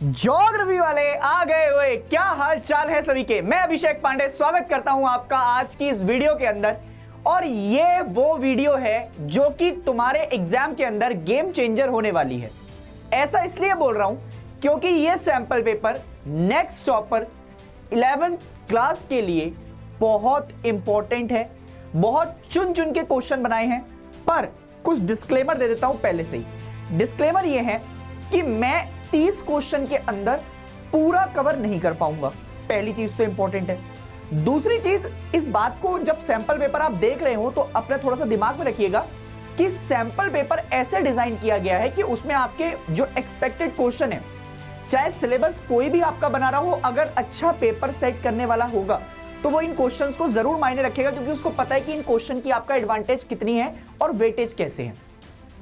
Geography वाले आ गए हुए। क्या हाल चाल है सभी के। मैं अभिषेक पांडे स्वागत करता हूं आपका आज की इस वीडियो के अंदर। और ये वो वीडियो है जो कि तुम्हारे एग्जाम के अंदर गेम चेंजर होने वाली है। ऐसा इसलिए बोल रहा हूं क्योंकि ये sample paper next topper 11th class के लिए बहुत इंपॉर्टेंट है। बहुत चुन चुन के क्वेश्चन बनाए हैं, पर कुछ डिस्क्लेमर दे देता हूं पहले से ही। डिस्क्लेमर ये है कि मैं 30 क्वेश्चन के अंदर पूरा कवर नहीं कर पाऊंगा। पहली चीज तो इंपॉर्टेंट है। दूसरी चीज, इस बात को जब सैंपल पेपर आप देख रहे हो तो अपने थोड़ा सा दिमाग में रखिएगा कि सैंपल पेपर ऐसे डिजाइन किया गया है कि उसमें आपके जो एक्सपेक्टेड क्वेश्चन है, चाहे सिलेबस कोई भी आपका बना रहा हो, अगर अच्छा पेपर सेट करने वाला होगा तो वो इन क्वेश्चंस को जरूर मायने रखेगा, क्योंकि उसको पता है कि इन क्वेश्चन की आपका एडवांटेज कितनी है और वेटेज कैसे है।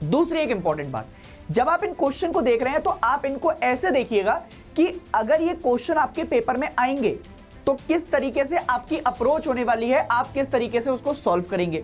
दूसरी एक इंपॉर्टेंट बात, जब आप इन क्वेश्चन को देख रहे हैं तो आप इनको ऐसे देखिएगा कि अगर ये क्वेश्चन आपके पेपर में आएंगे तो किस तरीके से आपकी अप्रोच होने वाली है, आप किस तरीके से उसको सॉल्व करेंगे।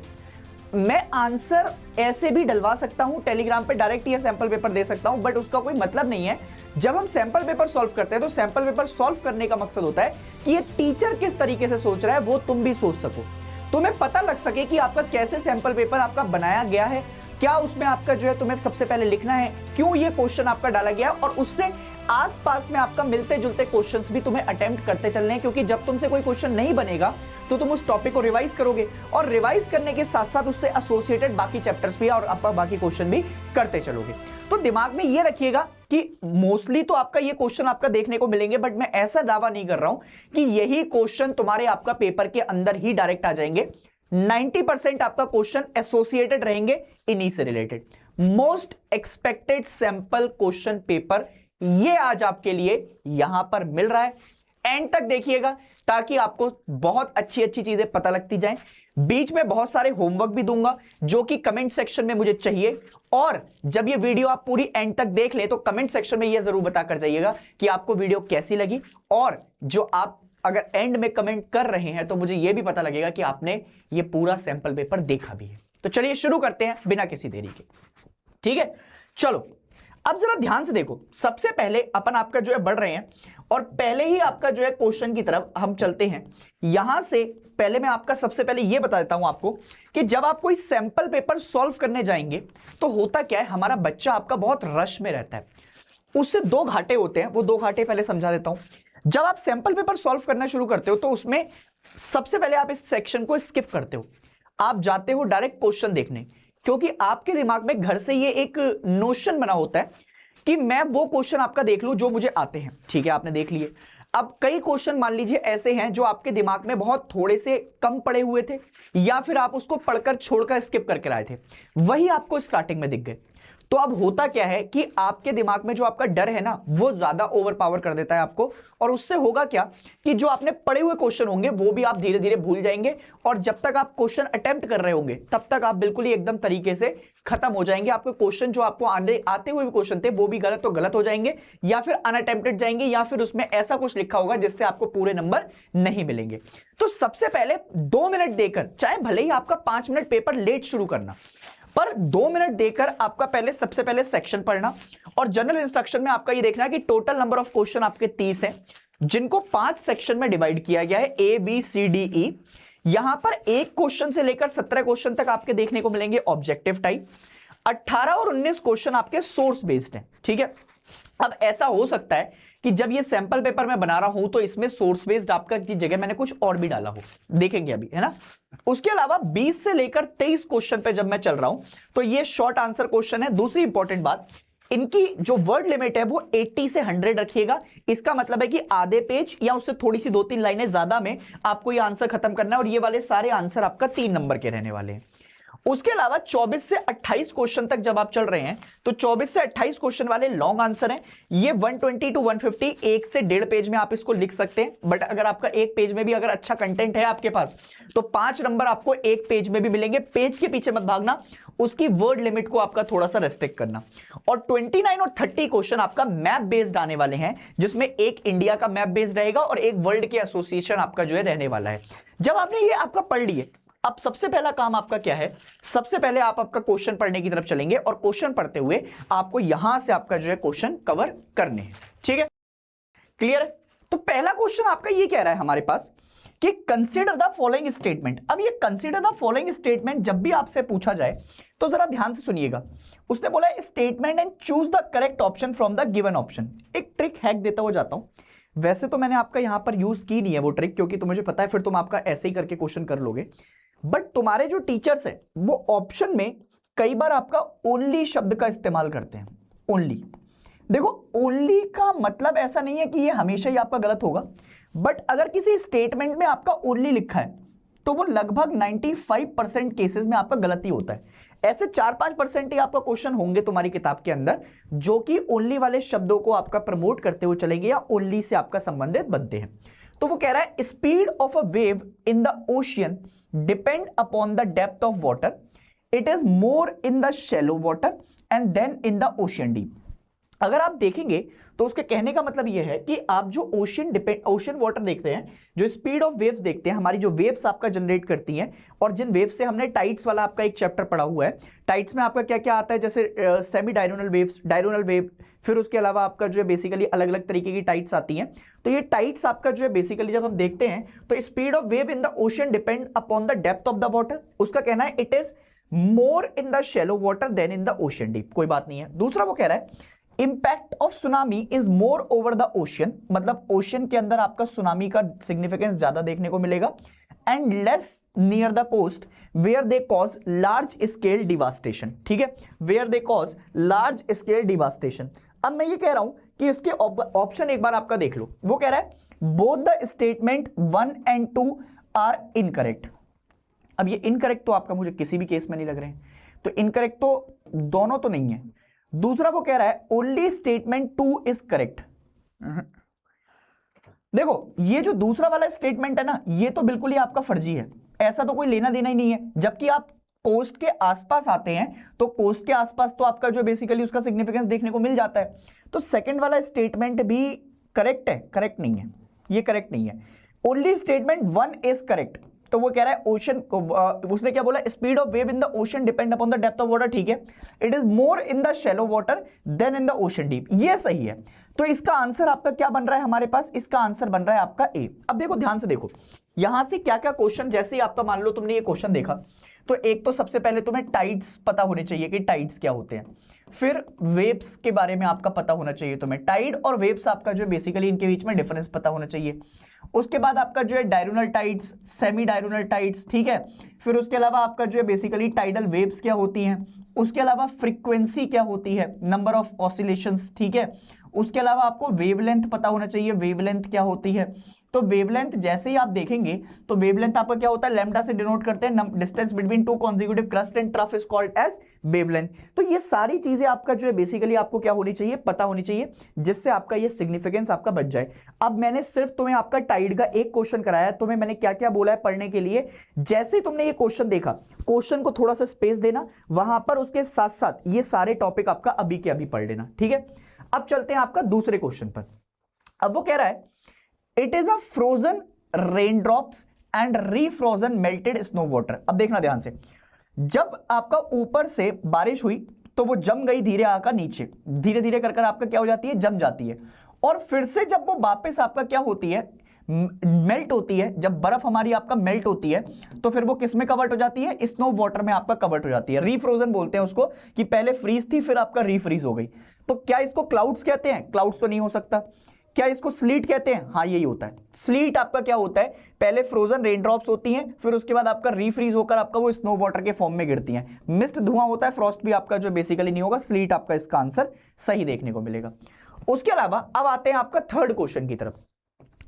मैं आंसर ऐसे भी डलवा सकता हूं टेलीग्राम पे, डायरेक्ट ये सैंपल पेपर दे सकता हूं, बट उसका कोई मतलब नहीं है। जब हम सैंपल पेपर सॉल्व करते हैं तो सैंपल पेपर सॉल्व करने का मकसद होता है कि ये टीचर किस तरीके से सोच रहा है वो तुम भी सोच सको, तुम्हें पता लग सके कि आपका कैसे सैंपल पेपर आपका बनाया गया है, क्या उसमें आपका जो है तुम्हें सबसे पहले लिखना है, क्यों ये क्वेश्चन आपका डाला गया, और उससे आसपास में आपका मिलते जुलते क्वेश्चंस भी तुम्हें अटेम्प्ट करते चलने हैं। क्योंकि जब तुमसे कोई क्वेश्चन नहीं बनेगा तो तुम उस टॉपिक को रिवाइज करोगे, और रिवाइज करने के साथ साथ उससे एसोसिएटेड बाकी चैप्टर्स भी और आपका बाकी क्वेश्चन भी करते चलोगे। तो दिमाग में ये रखिएगा कि मोस्टली तो आपका ये क्वेश्चन आपका देखने को मिलेंगे, बट मैं ऐसा दावा नहीं कर रहा हूं कि यही क्वेश्चन तुम्हारे आपका पेपर के अंदर ही डायरेक्ट आ जाएंगे। 90% आपका क्वेश्चन एसोसिएटेड रहेंगे इन्हीं से related. Most expected sample question paper ये आज आपके लिए यहां पर मिल रहा है। एंड तक देखिएगा ताकि आपको बहुत अच्छी अच्छी चीजें पता लगती जाएं। बीच में बहुत सारे होमवर्क भी दूंगा जो कि कमेंट सेक्शन में मुझे चाहिए, और जब ये वीडियो आप पूरी एंड तक देख ले तो कमेंट सेक्शन में ये जरूर बताकर जाइएगा कि आपको वीडियो कैसी लगी। और जो आप अगर एंड में कमेंट कर रहे हैं तो मुझे यह भी पता लगेगा कि आपने ये पूरा सैंपल पेपर देखा भी है। तो चलिए शुरू करते हैं बिना किसी देरी के। ठीक है, चलो अब जरा ध्यान से देखो। सबसे पहले अपन आपका जो है बढ़ रहे हैं, और पहले ही आपका जो है क्वेश्चन की तरफ हम चलते हैं। यहां से पहले मैं आपका सबसे पहले यह बता देता हूं आपको कि जब आप कोई सैंपल पेपर सॉल्व करने जाएंगे तो होता क्या है, हमारा बच्चा आपका बहुत रश में रहता है। उससे दो घाटे होते हैं, वो दो घाटे पहले समझा देता हूं। जब आप सैंपल पेपर सॉल्व करना शुरू करते हो तो उसमें सबसे पहले आप इस सेक्शन को स्किप करते हो, आप जाते हो डायरेक्ट क्वेश्चन देखने, क्योंकि आपके दिमाग में घर से ये एक नोशन बना होता है कि मैं वो क्वेश्चन आपका देख लूं जो मुझे आते हैं। ठीक है, आपने देख लिए। अब कई क्वेश्चन मान लीजिए ऐसे हैं जो आपके दिमाग में बहुत थोड़े से कम पड़े हुए थे, या फिर आप उसको पढ़कर छोड़कर स्किप करके आए थे, वही आपको स्टार्टिंग में दिख गए। तो अब होता क्या है कि आपके दिमाग में जो आपका डर है ना, वो ज्यादा ओवर पावर कर देता है आपको, और उससे होगा क्या कि जो आपने पढ़े हुए क्वेश्चन होंगे वो भी आप धीरे धीरे भूल जाएंगे, और जब तक आप क्वेश्चन अटेम्प्ट कर रहे होंगे तब तक आप बिल्कुल ही एकदम तरीके से खत्म हो जाएंगे। आपके क्वेश्चन जो आपको आते हुए क्वेश्चन थे वो भी गलत तो गलत हो जाएंगे, या फिर अनअटेम्प्टेड जाएंगे, या फिर उसमें ऐसा कुछ लिखा होगा जिससे आपको पूरे नंबर नहीं मिलेंगे। तो सबसे पहले 2 मिनट देकर, चाहे भले ही आपका 5 मिनट पेपर लेट शुरू करना, पर 2 मिनट देकर आपका पहले सबसे पहले सेक्शन पढ़ना, और जनरल इंस्ट्रक्शन में आपका ये देखना है कि टोटल नंबर ऑफ क्वेश्चन आपके 30 हैं, जिनको 5 सेक्शन में डिवाइड किया गया है, A B C D E. यहां पर एक क्वेश्चन से लेकर 17 क्वेश्चन तक आपके देखने को मिलेंगे ऑब्जेक्टिव टाइप। 18 और 19 क्वेश्चन आपके सोर्स बेस्ड हैं। ठीक है, अब ऐसा हो सकता है कि जब ये सैंपल पेपर मैं बना रहा हूं तो इसमें सोर्स बेस्ड आपका की जगह मैंने कुछ और भी डाला हो, देखेंगे अभी, है ना। उसके अलावा 20 से लेकर 23 क्वेश्चन पे जब मैं चल रहा हूं तो ये शॉर्ट आंसर क्वेश्चन है। दूसरी इंपॉर्टेंट बात, इनकी जो वर्ड लिमिट है वो 80 से 100 रखिएगा। इसका मतलब है कि आधे पेज या उससे थोड़ी सी 2-3 लाइनें ज्यादा में आपको ये आंसर खत्म करना है, और ये वाले सारे आंसर आपका 3 नंबर के रहने वाले हैं। उसके अलावा 24 से 28 क्वेश्चन तक जब आप चल रहे हैं तो 24 से 28 क्वेश्चन वाले लॉन्ग आंसर हैं। ये 120 टू 150, 1 से 1.5 पेज में आप इसको लिख सकते हैं, बट अगर आपका एक पेज में भी अगर अच्छा कंटेंट है आपके पास तो 5 नंबर आपको एक पेज में भी मिलेंगे। पेज के पीछे मत भागना, उसकी वर्ड लिमिट को आपका थोड़ा सा रेस्ट्रिक्ट करना। और 29 और 30 क्वेश्चन आपका मैप बेस्ड आने वाले हैं, जिसमें एक इंडिया का मैप बेस्ड रहेगा और एक वर्ल्ड के एसोसिएशन आपका जो है रहने वाला है। जब आपने ये आपका पढ़ लिए, अब सबसे पहला काम आपका क्या है, सबसे पहले आप आपका क्वेश्चन पढ़ने की तरफ चलेंगे, और क्वेश्चन पढ़ते हुए आपको यहां से आपका जो है क्वेश्चन कवर करने हैं। ठीक है, क्लियर है? तो पहला क्वेश्चन आपका ये कह रहा है हमारे पास कि कंसीडर द फॉलोइंग स्टेटमेंट। अब ये कंसीडर द फॉलोइंग स्टेटमेंट जब भी आपसे पूछा जाए तो जरा ध्यान से सुनिएगा। उसने बोला statement and choose the correct option from the given option. एक ट्रिक हैक देता हुआ जाता हूं। वैसे तो मैंने आपका यहां पर यूज की नहीं है वो ट्रिक, क्योंकि तो मुझे पता है फिर तुम आपका ऐसे ही करके क्वेश्चन कर लोगे। बट तुम्हारे जो टीचर्स है वो ऑप्शन में कई बार आपका ओनली शब्द का इस्तेमाल करते हैं। ओनली, देखो ओनली का मतलब ऐसा नहीं है कि ये हमेशा ही आपका गलत होगा, बट अगर किसी स्टेटमेंट में आपका ओनली लिखा है तो वो लगभग 95% केसेस में आपका गलत ही होता है। ऐसे 4-5% ही आपका क्वेश्चन होंगे तुम्हारी किताब के अंदर जो कि ओनली वाले शब्दों को आपका प्रमोट करते हुए चलेंगे या ओनली से आपका संबंधित बनते हैं। तो वो कह रहा है speed of a wave in the ocean depend upon the depth of water, it is more in the shallow water and then in the ocean deep. अगर आप देखेंगे तो उसके कहने का मतलब यह है कि आप जो ओशन वाटर देखते हैं, जो स्पीड ऑफ वेव्स देखते हैं, हमारी जो वेव्स आपका जनरेट करती हैं, और जिन वेव्स से हमने टाइड्स वाला आपका एक चैप्टर पढ़ा हुआ है, टाइड्स में आपका क्या क्या आता है, जैसे सेमी डायरोनल वेव्स, डायरोनल वेव, फिर उसके अलावा आपका जो है बेसिकली अलग अलग तरीके की टाइड्स आती हैं। तो ये टाइड्स आपका जो है बेसिकली जब हम देखते हैं तो speed of wave in the ocean depend upon the depth of the water. उसका कहना है it is more in the shallow water then in the ocean deep. कोई बात नहीं है। दूसरा वो कह रहा है impact of tsunami is more over the ocean, मतलब ओशियन के अंदर आपका सुनामी का सिग्निफिकेंस ज्यादा देखने को मिलेगा, and less near the coast where they cause large scale devastation. ठीक है, where they cause large scale devastation. अब मैं ये कह रहा हूं कि इसके ऑप्शन एक बार आपका देख लो। वो कह रहा है both the statement 1 and 2 are incorrect. अब ये इनकरेक्ट तो आपका मुझे किसी भी केस में नहीं लग रहे हैं, तो इनकरेक्ट तो दोनों तो नहीं है। दूसरा वो कह रहा है ओनली स्टेटमेंट 2 इज करेक्ट। देखो ये जो दूसरा वाला स्टेटमेंट है ना, ये तो बिल्कुल ही आपका फर्जी है, ऐसा तो कोई लेना देना ही नहीं है। जबकि आप कोस्ट के आसपास आते हैं तो कोस्ट के आसपास तो आपका जो बेसिकली उसका सिग्निफिकेंस देखने को मिल जाता है। तो सेकंड वाला स्टेटमेंट भी करेक्ट है? करेक्ट नहीं है, ये करेक्ट नहीं है। Only statement 1 is correct. तो वो कह रहा है ओशन, उसने क्या बोला, speed of wave in the ocean depend upon the depth of water. ठीक है, it is more in the shallow water then in the ocean deep, ये सही है। तो इसका आंसर आपका क्या बन रहा है हमारे पास? इसका आंसर बन रहा है आपका ए। अब देखो ध्यान से देखो यहां से क्या क्या क्वेश्चन, जैसे ही आपका मान लो तुमने ये क्वेश्चन देखा तो एक तो सबसे पहले तुम्हें टाइड्स पता होने चाहिए कि टाइड्स क्या होते हैं, फिर वेव्स के बारे में आपका पता होना चाहिए तुम्हें। टाइड और वेव्स आपका जो बेसिकली इनके बीच में डिफरेंस पता होना चाहिए। उसके बाद आपका जो है डायरोनल टाइड्स, सेमी डायरोनल टाइड्स, ठीक है। फिर उसके अलावा आपका जो है बेसिकली टाइडल वेव्स क्या होती हैं, उसके अलावा फ्रीक्वेंसी क्या होती है, नंबर ऑफ ऑसिलेशंस, ठीक है। उसके अलावा आपको वेवलेंथ पता होना चाहिए, वेवलेंथ क्या होती है। तो वेवलेंथ जैसे ही आप देखेंगे तो वेवलेंथ आपका क्या होता है, लैम्डा से डिनोट करते हैं, distance between two consecutive crest and trough is called as wavelength. तो ये सारी चीजें आपका जो है बेसिकली आपको क्या होनी चाहिए, पता होनी चाहिए, जिससे आपका ये सिग्निफिकेंस आपका बच जाए। अब मैंने सिर्फ तुम्हें आपका टाइड का एक क्वेश्चन कराया, तुम्हें मैंने क्या क्या बोला है पढ़ने के लिए। जैसे ही तुमने ये क्वेश्चन देखा, क्वेश्चन को थोड़ा सा स्पेस देना, वहां पर उसके साथ साथ ये सारे टॉपिक आपका अभी के अभी पढ़ लेना, ठीक है। अब चलते हैं आपका दूसरे क्वेश्चन पर। अब वो कह रहा है it is a frozen raindrops and refrozen melted snow water. अब देखना ध्यान से, जब आपका ऊपर से बारिश हुई तो वो जम गई धीरे आकर नीचे, धीरे धीरे कर आपका क्या हो जाती है, जम जाती है। और फिर से जब वो वापस आपका क्या होती है, मेल्ट होती है। जब बर्फ हमारी आपका मेल्ट होती है तो फिर वो किस में कवर्ट हो जाती है, स्नो वाटर में आपका कवर्ट हो जाती है। रीफ्रोजन बोलते हैं उसको, कि पहले फ्रीज थी फिर आपका रीफ्रीज हो गई। तो क्या इसको क्लाउड्स कहते हैं? क्लाउड्स तो नहीं हो सकता। क्या इसको स्लीट कहते हैं? हाँ यही होता है। स्लीट आपका क्या होता है, पहले फ्रोजन रेनड्रॉप्स होती हैं, फिर उसके बाद आपका रीफ्रीज होकर आपका वो स्नो वाटर के फॉर्म में गिरती हैं। मिस्ट धुआं होता है, फ्रॉस्ट भी आपका जो बेसिकली नहीं होगा। स्लीट आपका इसका आंसर सही देखने को मिलेगा। उसके अलावा अब आते हैं आपका थर्ड क्वेश्चन की तरफ।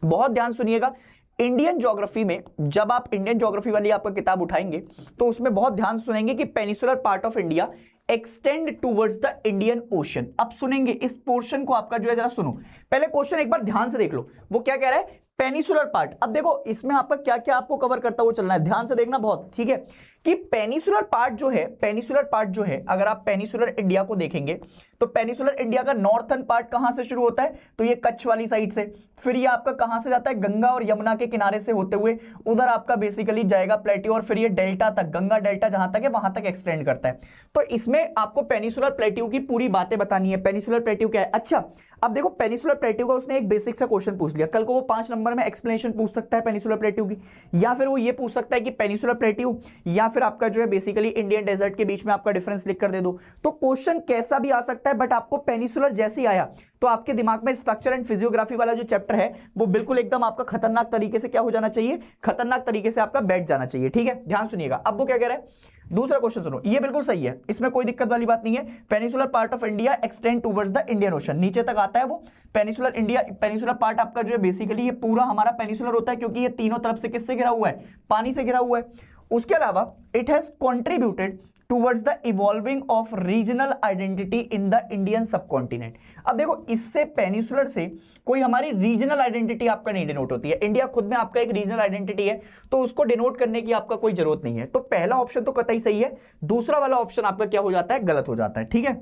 बहुत ध्यान सुनिएगा, इंडियन ज्योग्राफी में जब आप इंडियन ज्योग्राफी वाली आपका किताब उठाएंगे तो उसमें बहुत ध्यान सुनेंगे कि peninsular part of India extend towards the Indian ocean. अब सुनेंगे इस पोर्शन को आपका जो है, जरा सुनो पहले क्वेश्चन एक बार ध्यान से देख लो। वो क्या कह रहा है, पेनिसुलर पार्ट। अब देखो इसमें आपका क्या क्या आपको कवर करता हुआ चलना है, ध्यान से देखना बहुत, ठीक है। कि पेनिसुलर पार्ट जो है, पेनिसुलर पार्ट जो है, अगर आप पेनिसुलर इंडिया को देखेंगे तो पेनिसुलर इंडिया का नॉर्थर्न पार्ट कहां से शुरू होता है, तो ये कच्छ वाली साइड से, फिर ये आपका कहां से जाता है, गंगा और यमुना के किनारे से होते हुए उधर आपका बेसिकली जाएगा प्लेट्यू, और फिर ये डेल्टा तक, गंगा डेल्टा जहां तक है वहां तक एक्सटेंड करता है। तो इसमें आपको पेनिसुलर प्लेट्यू की पूरी बातें बतानी है। पेनिसुलर प्लेट्यू क्या है? अच्छा, अब देखो पेनिसुलर प्लेट्यू का उसने एक बेसिक सा क्वेश्चन पूछ लिया, कल को वो 5 नंबर में एक्सप्लेनेशन पूछ सकता है पेनिसुलर प्लेट्यू की, या फिर वो ये पूछ सकता है कि पेनिसुलर प्लेट्यू या फिर आपका जो है बेसिकली इंडियन डेजर्ट के बीच में आपका डिफरेंस लिख कर दे दो। तो क्वेश्चन कैसा भी आ सकता है, बट आपको पेनिसुलर जैसे ही आया तो आपके दिमाग में स्ट्रक्चर एंड फिजियोग्राफी वाला जो चैप्टर है वो बिल्कुल एकदम आपका खतरनाक तरीके से क्या हो जाना चाहिए, खतरनाक तरीके से आपका बैठ जाना चाहिए। ठीक है, ध्यान सुनिएगा। अब वो क्या कह रहा है, दूसरा क्वेश्चन सुनो, ये बिल्कुल सही है, इसमें कोई दिक्कत वाली बात नहीं है। Peninsular part of India extend towards the Indian ocean, नीचे तक आता है वो पेनिसुलर इंडिया। पेनिसुलर पार्ट आपका जो है बेसिकली ये पूरा हमारा पेनिसुलर होता है, क्योंकि ये तीनों तरफ से किससे घिरा हुआ है, पानी से घिरा हुआ है। उसके अलावा it has contributed towards the evolving of regional identity in the Indian subcontinent. अब देखो इससे पेनिसुलर से कोई हमारी रीजनल आइडेंटिटी आपका नहीं डिनोट होती है, इंडिया खुद में आपका एक रीजनल आइडेंटिटी है, तो उसको डिनोट करने की आपका कोई जरूरत नहीं है। तो पहला ऑप्शन तो कतई सही है, दूसरा वाला ऑप्शन आपका क्या हो जाता है, गलत हो जाता है। ठीक है,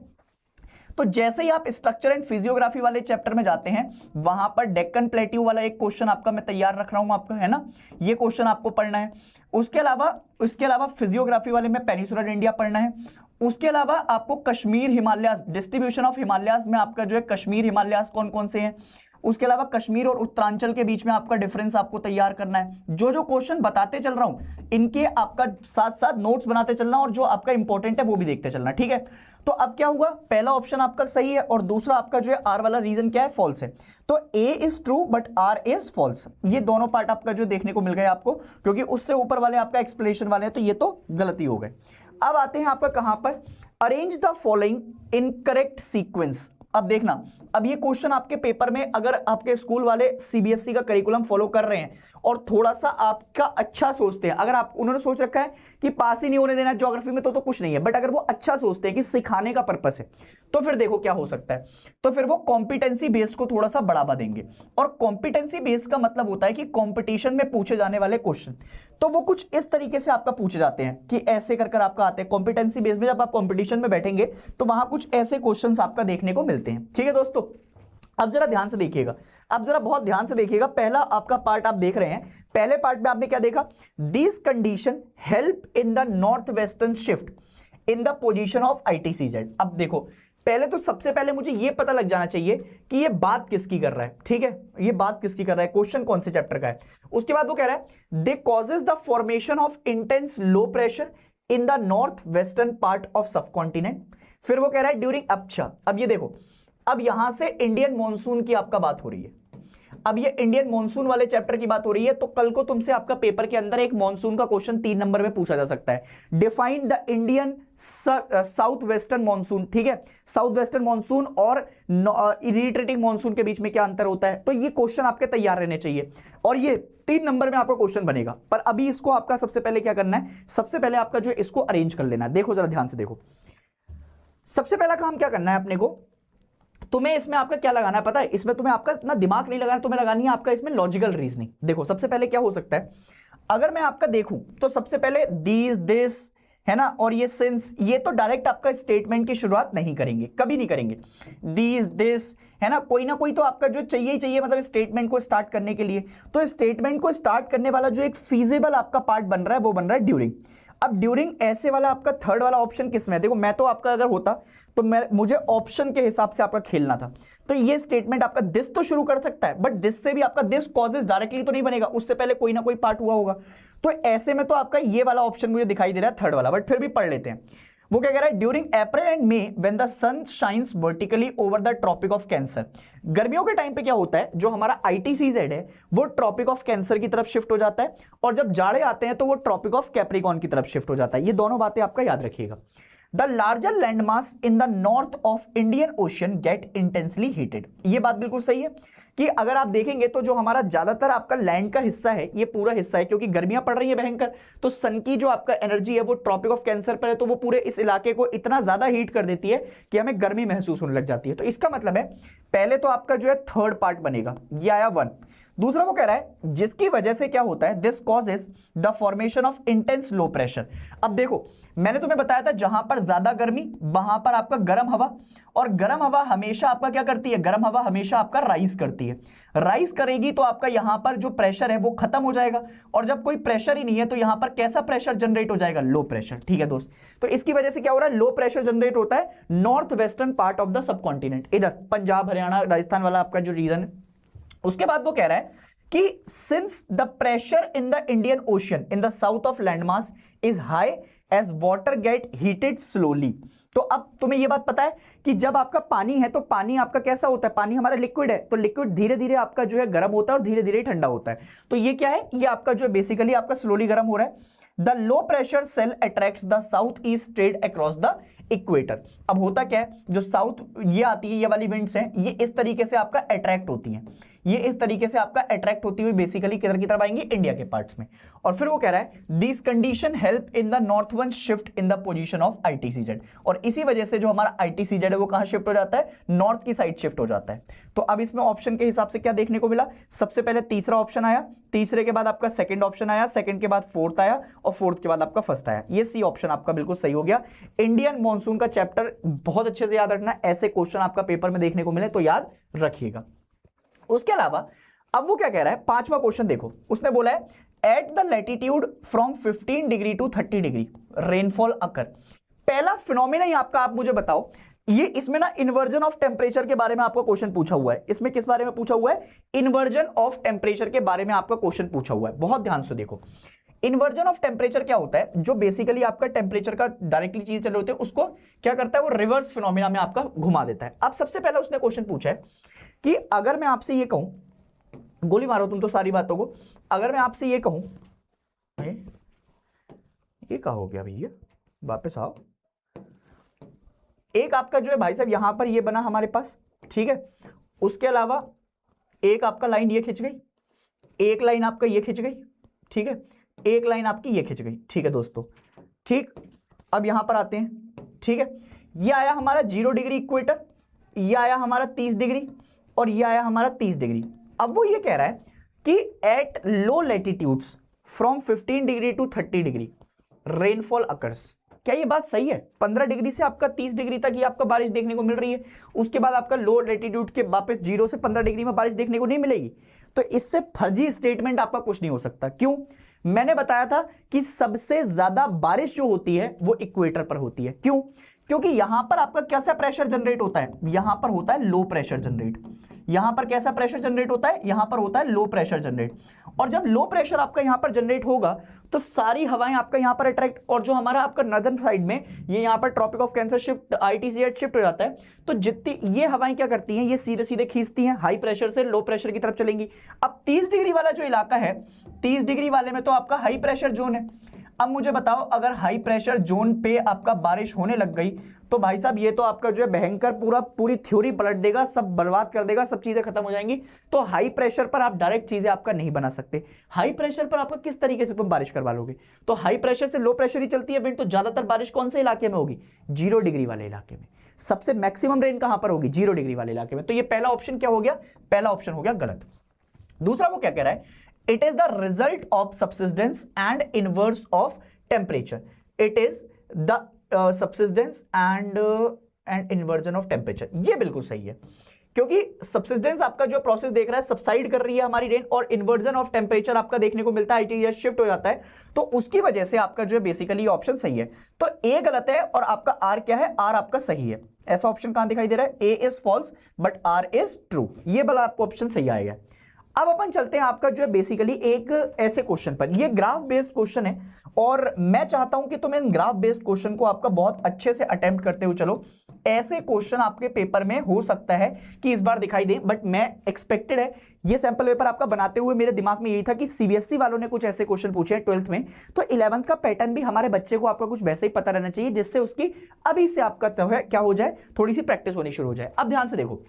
तो जैसे ही आप स्ट्रक्चर एंड फिजियोग्राफी वाले चैप्टर में जाते हैं वहां पर डेक्कन प्लेट्यू वाला एक क्वेश्चन आपका मैं तैयार रख रहा हूं आपका, है ना, ये क्वेश्चन आपको पढ़ना है। उसके अलावा फिजियोग्राफी वाले में पेनिसुलर इंडिया पढ़ना है। उसके अलावा आपको कश्मीर हिमालयाज, डिस्ट्रीब्यूशन ऑफ हिमालयाज में आपका जो है कश्मीर हिमालयाज कौन कौन से हैं, उसके अलावा कश्मीर और उत्तरांचल के बीच में आपका डिफरेंस आपको तैयार करना है। जो जो क्वेश्चन बताते चल रहा हूं इनके आपका साथ साथ नोट्स बनाते चलना, और जो आपका इंपॉर्टेंट है वो भी देखते चलना। ठीक है, तो अब क्या हुआ, पहला ऑप्शन आपका सही है और दूसरा आपका जो है आर वाला रीजन क्या है, फॉल्स है। तो A is true but R is false, ये दोनों पार्ट आपका जो देखने को मिल गए आपको, क्योंकि उससे ऊपर वाले आपका एक्सप्लेनेशन वाले हैं, तो ये तो गलती हो गए। अब आते हैं आपका कहां पर, arrange the following in correct sequence. अब देखना, अब ये क्वेश्चन आपके पेपर में अगर आपके स्कूल वाले सीबीएसई का करिकुलम फॉलो कर रहे हैं और थोड़ा सा आपका अच्छा सोचते हैं, अगर आप उन्होंने सोच रखा है कि पास ही नहीं होने देना ज्योग्राफी में तो कुछ नहीं है, बट अगर वो अच्छा सोचते हैं कि सिखाने का पर्पस है, तो फिर देखो क्या हो सकता है, तो फिर वो कॉम्पिटेंसी बेस्ड को थोड़ा सा बढ़ावा देंगे। और कॉम्पिटेंसी बेस्ड का मतलब होता है कि कॉम्पिटिशन में पूछे जाने वाले क्वेश्चन, तो वो कुछ इस तरीके से आपका पूछे जाते हैं कि ऐसे कर आपका आते हैं। कॉम्पिटेंसी बेस्ड में जब आप कॉम्पिटिशन में बैठेंगे तो वहां कुछ ऐसे क्वेश्चन आपका देखने को मिलते हैं। ठीक है दोस्तों, अब जरा ध्यान से देखिएगा, अब जरा बहुत ध्यान से देखिएगा। पहला आपका पार्ट आप देख रहे हैं, पहले पार्ट में आपने क्या देखा, this condition help in the north western shift in the position of ITCZ. अब देखो पहले तो सबसे पहले मुझे यह पता लग जाना चाहिए कि ये बात किसकी कर रहा है। ठीक है, ये बात किसकी कर रहा है, क्वेश्चन कौन से चैप्टर का है। उसके बाद वो कह रहा है they causes the formation of intense low pressure in the north western part of subcontinent. फिर वो कह रहा है ड्यूरिंग, अच्छा अब ये देखो, अब यहां से इंडियन मॉनसून की आपका बात हो रही है, अब ये इंडियन मॉनसून वाले चैप्टर की बात हो रही है। तो कल को तुमसे आपका पेपर के अंदर एक मॉनसून का क्वेश्चन 3 नंबर में पूछा जा सकता है, define the Indian south western monsoon. ठीक है, साउथ वेस्टर्न मॉनसून और रिट्रीटिंग मॉनसून के बीच में क्या अंतर होता है, तो ये क्वेश्चन आपके तैयार रहने चाहिए और ये 3 नंबर में आपका क्वेश्चन बनेगा। पर अभी इसको आपका सबसे पहले क्या करना है, सबसे पहले आपका जो इसको अरेंज कर लेना है। देखो जरा ध्यान से देखो, सबसे पहला काम क्या करना है अपने को, तुम्हें इसमें आपका क्या लगाना है पता है, इसमें तुम्हें आपका इतना दिमाग नहीं लगाना, तुम्हें लगानी है आपका इसमें लॉजिकल रीजनिंग। देखो सबसे पहले क्या हो सकता है, अगर मैं आपका देखूं तो सबसे पहले दीज दिस है ना, और ये सिंस, ये तो डायरेक्ट आपका स्टेटमेंट की शुरुआत नहीं करेंगे, कभी नहीं करेंगे। दीज दिस है ना, कोई ना कोई तो आपका जो चाहिए ही चाहिए, मतलब स्टेटमेंट को स्टार्ट करने के लिए। तो स्टेटमेंट को स्टार्ट करने वाला जो एक फीजिबल आपका पार्ट बन रहा है वो बन रहा है ड्यूरिंग। अब ड्यूरिंग ऐसे वाला आपका थर्ड वाला ऑप्शन किसमें है, देखो मैं तो आपका अगर होता तो मुझे ऑप्शन के हिसाब से आपका खेलना था। तो ये स्टेटमेंट आपका दिस तो शुरू कर सकता है, बट दिस से भी आपका दिस कॉजेज डायरेक्टली तो नहीं बनेगा, उससे पहले कोई ना कोई पार्ट हुआ होगा। तो ऐसे में तो आपका ये वाला ऑप्शन मुझे दिखाई दे रहा है थर्ड वाला, बट फिर भी पढ़ लेते हैं। वो क्या कह रहा है, during April and May when the sun shines vertically over the Tropic of Cancer. गर्मियों के टाइम पे क्या होता है, जो हमारा आईटीसीजेड है वो ट्रॉपिक ऑफ कैंसर की तरफ शिफ्ट हो जाता है, और जब जाड़े आते हैं तो वो ट्रॉपिक ऑफ कैप्रिकॉर्न की तरफ शिफ्ट हो जाता है। ये दोनों बातें आपका याद रखिएगा। The larger landmass in the north of Indian Ocean get intensely heated. ये बात बिल्कुल सही है कि अगर आप देखेंगे तो जो हमारा ज्यादातर आपका लैंड का हिस्सा है, ये पूरा हिस्सा है, क्योंकि गर्मियां पड़ रही है भयंकर, तो सन की जो आपका एनर्जी है वो ट्रॉपिक ऑफ कैंसर पर है, तो वो पूरे इस इलाके को इतना ज्यादा हीट कर देती है कि हमें गर्मी महसूस होने लग जाती है। तो इसका मतलब है पहले तो आपका जो है थर्ड पार्ट बनेगा, ये आया 1। दूसरा वो कह रहा है जिसकी वजह से क्या होता है, this causes the formation of intense low pressure. अब देखो मैंने तुम्हें बताया था जहां पर ज्यादा गर्मी वहां पर आपका गर्म हवा, और गर्म हवा हमेशा आपका क्या करती है, गर्म हवा हमेशा आपका राइज करती है। राइज करेगी तो आपका यहां पर जो प्रेशर है वो खत्म हो जाएगा, और जब कोई प्रेशर ही नहीं है तो यहां पर कैसा प्रेशर जनरेट हो जाएगा, लो प्रेशर। ठीक है दोस्त, तो इसकी वजह से क्या हो रहा है, लो प्रेशर जनरेट होता है north western part of the sub continent, इधर पंजाब हरियाणा राजस्थान वाला आपका जो रीजन है। उसके बाद वो कह रहा है कि since the pressure in the Indian Ocean in the south of landmass is high as water get heated slowly. तो अब तुम्हें यह बात पता है कि जब आपका पानी है तो पानी आपका कैसा होता है, पानी हमारा लिक्विड है, तो लिक्विड धीरे धीरे आपका जो है गर्म होता है और धीरे धीरे ठंडा होता है। तो ये क्या है, ये आपका जो बेसिकली आपका स्लोली गर्म हो रहा है। The low pressure cell attracts the south east trade across the equator. अब होता क्या है, जो साउथ ये आती है, ये वाली विंड्स हैं, ये इस तरीके से आपका अट्रैक्ट होती हैं, ये इस तरीके से आपका अट्रैक्ट होती हुई बेसिकली किधर की तरफ आएंगी, इंडिया के पार्ट्स में। और फिर वो कह रहा है this condition help in the northward shift in the position of I T C Z, और इसी वजह से जो हमारा आईटीसीजेड है वो कहां शिफ्ट हो जाता है, नॉर्थ की साइड शिफ्ट हो जाता है। तो अब इसमें ऑप्शन के हिसाब से क्या देखने को मिला, सबसे पहले तीसरा ऑप्शन आया, तीसरे के बाद आपका सेकंड ऑप्शन आया, सेकंड के बाद फोर्थ आया, और फोर्थ के बाद आपका फर्स्ट आया। ये सी ऑप्शन आपका बिल्कुल सही हो गया। इंडियन मॉनसून का चैप्टर बहुत अच्छे से याद रखना, ऐसे क्वेश्चन आपका पेपर में देखने को मिले तो याद रखिएगा। उसके अलावा अब वो क्या कह रहा है, पांचवा क्वेश्चन देखो, उसने बोला है at the latitude from 15 degree to 30 degree rainfall occur. पहला फिनोमिना ही आपका, आप मुझे बताओ, ये इसमें ना इन्वर्जन ऑफ टेम्परेचर के बारे में आपका क्वेश्चन पूछा हुआ है। इसमें किस बारे में पूछा हुआ है, इन्वर्जन ऑफ टेम्परेचर के बारे में आपका क्वेश्चन पूछा हुआ है। बहुत ध्यान से देखो, इन्वर्जन ऑफ टेम्परेचर क्या होता है, जो बेसिकली आपका टेम्परेचर का डायरेक्टली चीज चल रही होती है उसको क्या करता है, वो रिवर्स फिनोमिना में आपका घुमा देता है। अब सबसे पहले उसने क्वेश्चन पूछा है कि अगर मैं आपसे ये कहूं, गोली मारो तुम तो सारी बातों को, अगर मैं आपसे ये कहूं, ये क्या हो गया भैया, वापस आओ। एक आपका जो है भाई साहब यहां पर ये बना हमारे पास, ठीक है, उसके अलावा एक आपका लाइन ये खिंच गई, एक लाइन आपका ये खिंच गई, ठीक है, एक लाइन आपकी ये खिंच गई, ठीक है दोस्तों, ठीक। अब यहां पर आते हैं, ठीक है, ये आया हमारा 0 डिग्री इक्वेटर, ये आया हमारा 30 डिग्री, और ये आया हमारा 30 डिग्री। अब वो ये कह रहा है कि at low latitudes from 15 degree to 30 degree rainfall occurs. क्या ये बात सही है, 15 डिग्री से आपका 30 डिग्री तक ही आपका बारिश देखने को मिल रही है, उसके बाद आपका लो लैटिट्यूड के वापस 0 से 15 डिग्री में बारिश देखने को नहीं मिलेगी। तो इससे फर्जी स्टेटमेंट आपका कुछ नहीं हो सकता। क्यों, मैंने बताया था कि सबसे ज्यादा बारिश जो होती है वो इक्वेटर पर होती है। क्यों, क्योंकि यहां पर आपका कैसा प्रेशर जनरेट होता है, यहां पर होता है लो प्रेशर जनरेट। यहां पर कैसा प्रेशर जनरेट होता है, यहां पर होता है लो प्रेशर जनरेट। और जब लो प्रेशर आपका यहां पर जनरेट होगा तो सारी हवाएं आपका यहां पर अट्रैक्ट, और जो हमारा आपका नॉर्दर्न साइड में ये यहां पर Tropic of Cancer shift ITCZ shift हो जाता है, तो जितनी ये हवाएं क्या करती हैं, ये सीधे सीधे खींचती हैं, हाई प्रेशर से लो प्रेशर की तरफ चलेंगी। अब 30 डिग्री वाला जो इलाका है, 30 डिग्री वाले में तो आपका हाई प्रेशर जोन है। अब मुझे बताओ, अगर हाई प्रेशर जोन पे आपका बारिश होने लग गई तो भाई साहब ये तो आपका जो है भयंकर पूरी थ्योरी पलट देगा, सब बर्बाद कर देगा, सब चीजें खत्म हो जाएंगी। तो हाई प्रेशर पर आप डायरेक्ट चीजें आपका नहीं बना सकते। हाई प्रेशर पर आपका किस तरीके से तुम बारिश करवा लोगे, तो हाई प्रेशर से लो प्रेशर ही चलती है विंड, तो ज्यादातर बारिश कौन से इलाके में होगी, 0 डिग्री वाले इलाके में। सबसे मैक्सिमम रेन कहां पर होगी, 0 डिग्री वाले इलाके में। तो ये पहला ऑप्शन क्या हो गया, पहला ऑप्शन हो गया गलत। दूसरा वो क्या कह रहा है, it is the result of subsidence and inverse of temperature. It is the subsidence and inversion of temperature. ये बिल्कुल सही है, क्योंकि सबसिडेंस आपका जो प्रोसेस देख रहा है, सबसाइड कर रही है हमारी रेन, और इन्वर्जन ऑफ टेम्परेचर आपका देखने को मिलता है, आईटीसीजेड शिफ्ट हो जाता है, तो उसकी वजह से आपका जो है बेसिकली ऑप्शन सही है। तो ए गलत है और आपका आर क्या है, आर आपका सही है। ऐसा ऑप्शन कहां दिखाई दे रहा है, A is false but R is true. ये वाला आपको ऑप्शन सही आएगा। अब अपन चलते हैं आपका जो है बेसिकली एक ऐसे क्वेश्चन पर, ये ग्राफ बेस्ड क्वेश्चन है, और मैं चाहता हूं कि तुम इन ग्राफ बेस्ड क्वेश्चन को आपका बहुत अच्छे से अटेम्प्ट करते हुए चलो। ऐसे क्वेश्चन आपके पेपर में हो सकता है कि इस बार दिखाई दे, बट मैं एक्सपेक्टेड है, ये सैंपल पेपर आपका बनाते हुए मेरे दिमाग में यही था कि सीबीएसई वालों ने कुछ ऐसे क्वेश्चन पूछे हैं 12th में, तो 11th का पैटर्न भी हमारे बच्चे को आपका कुछ वैसे ही पता रहना चाहिए, जिससे उसकी अभी से आपका क्या हो जाए, थोड़ी सी प्रैक्टिस होनी शुरू हो जाए। अब ध्यान से देखो,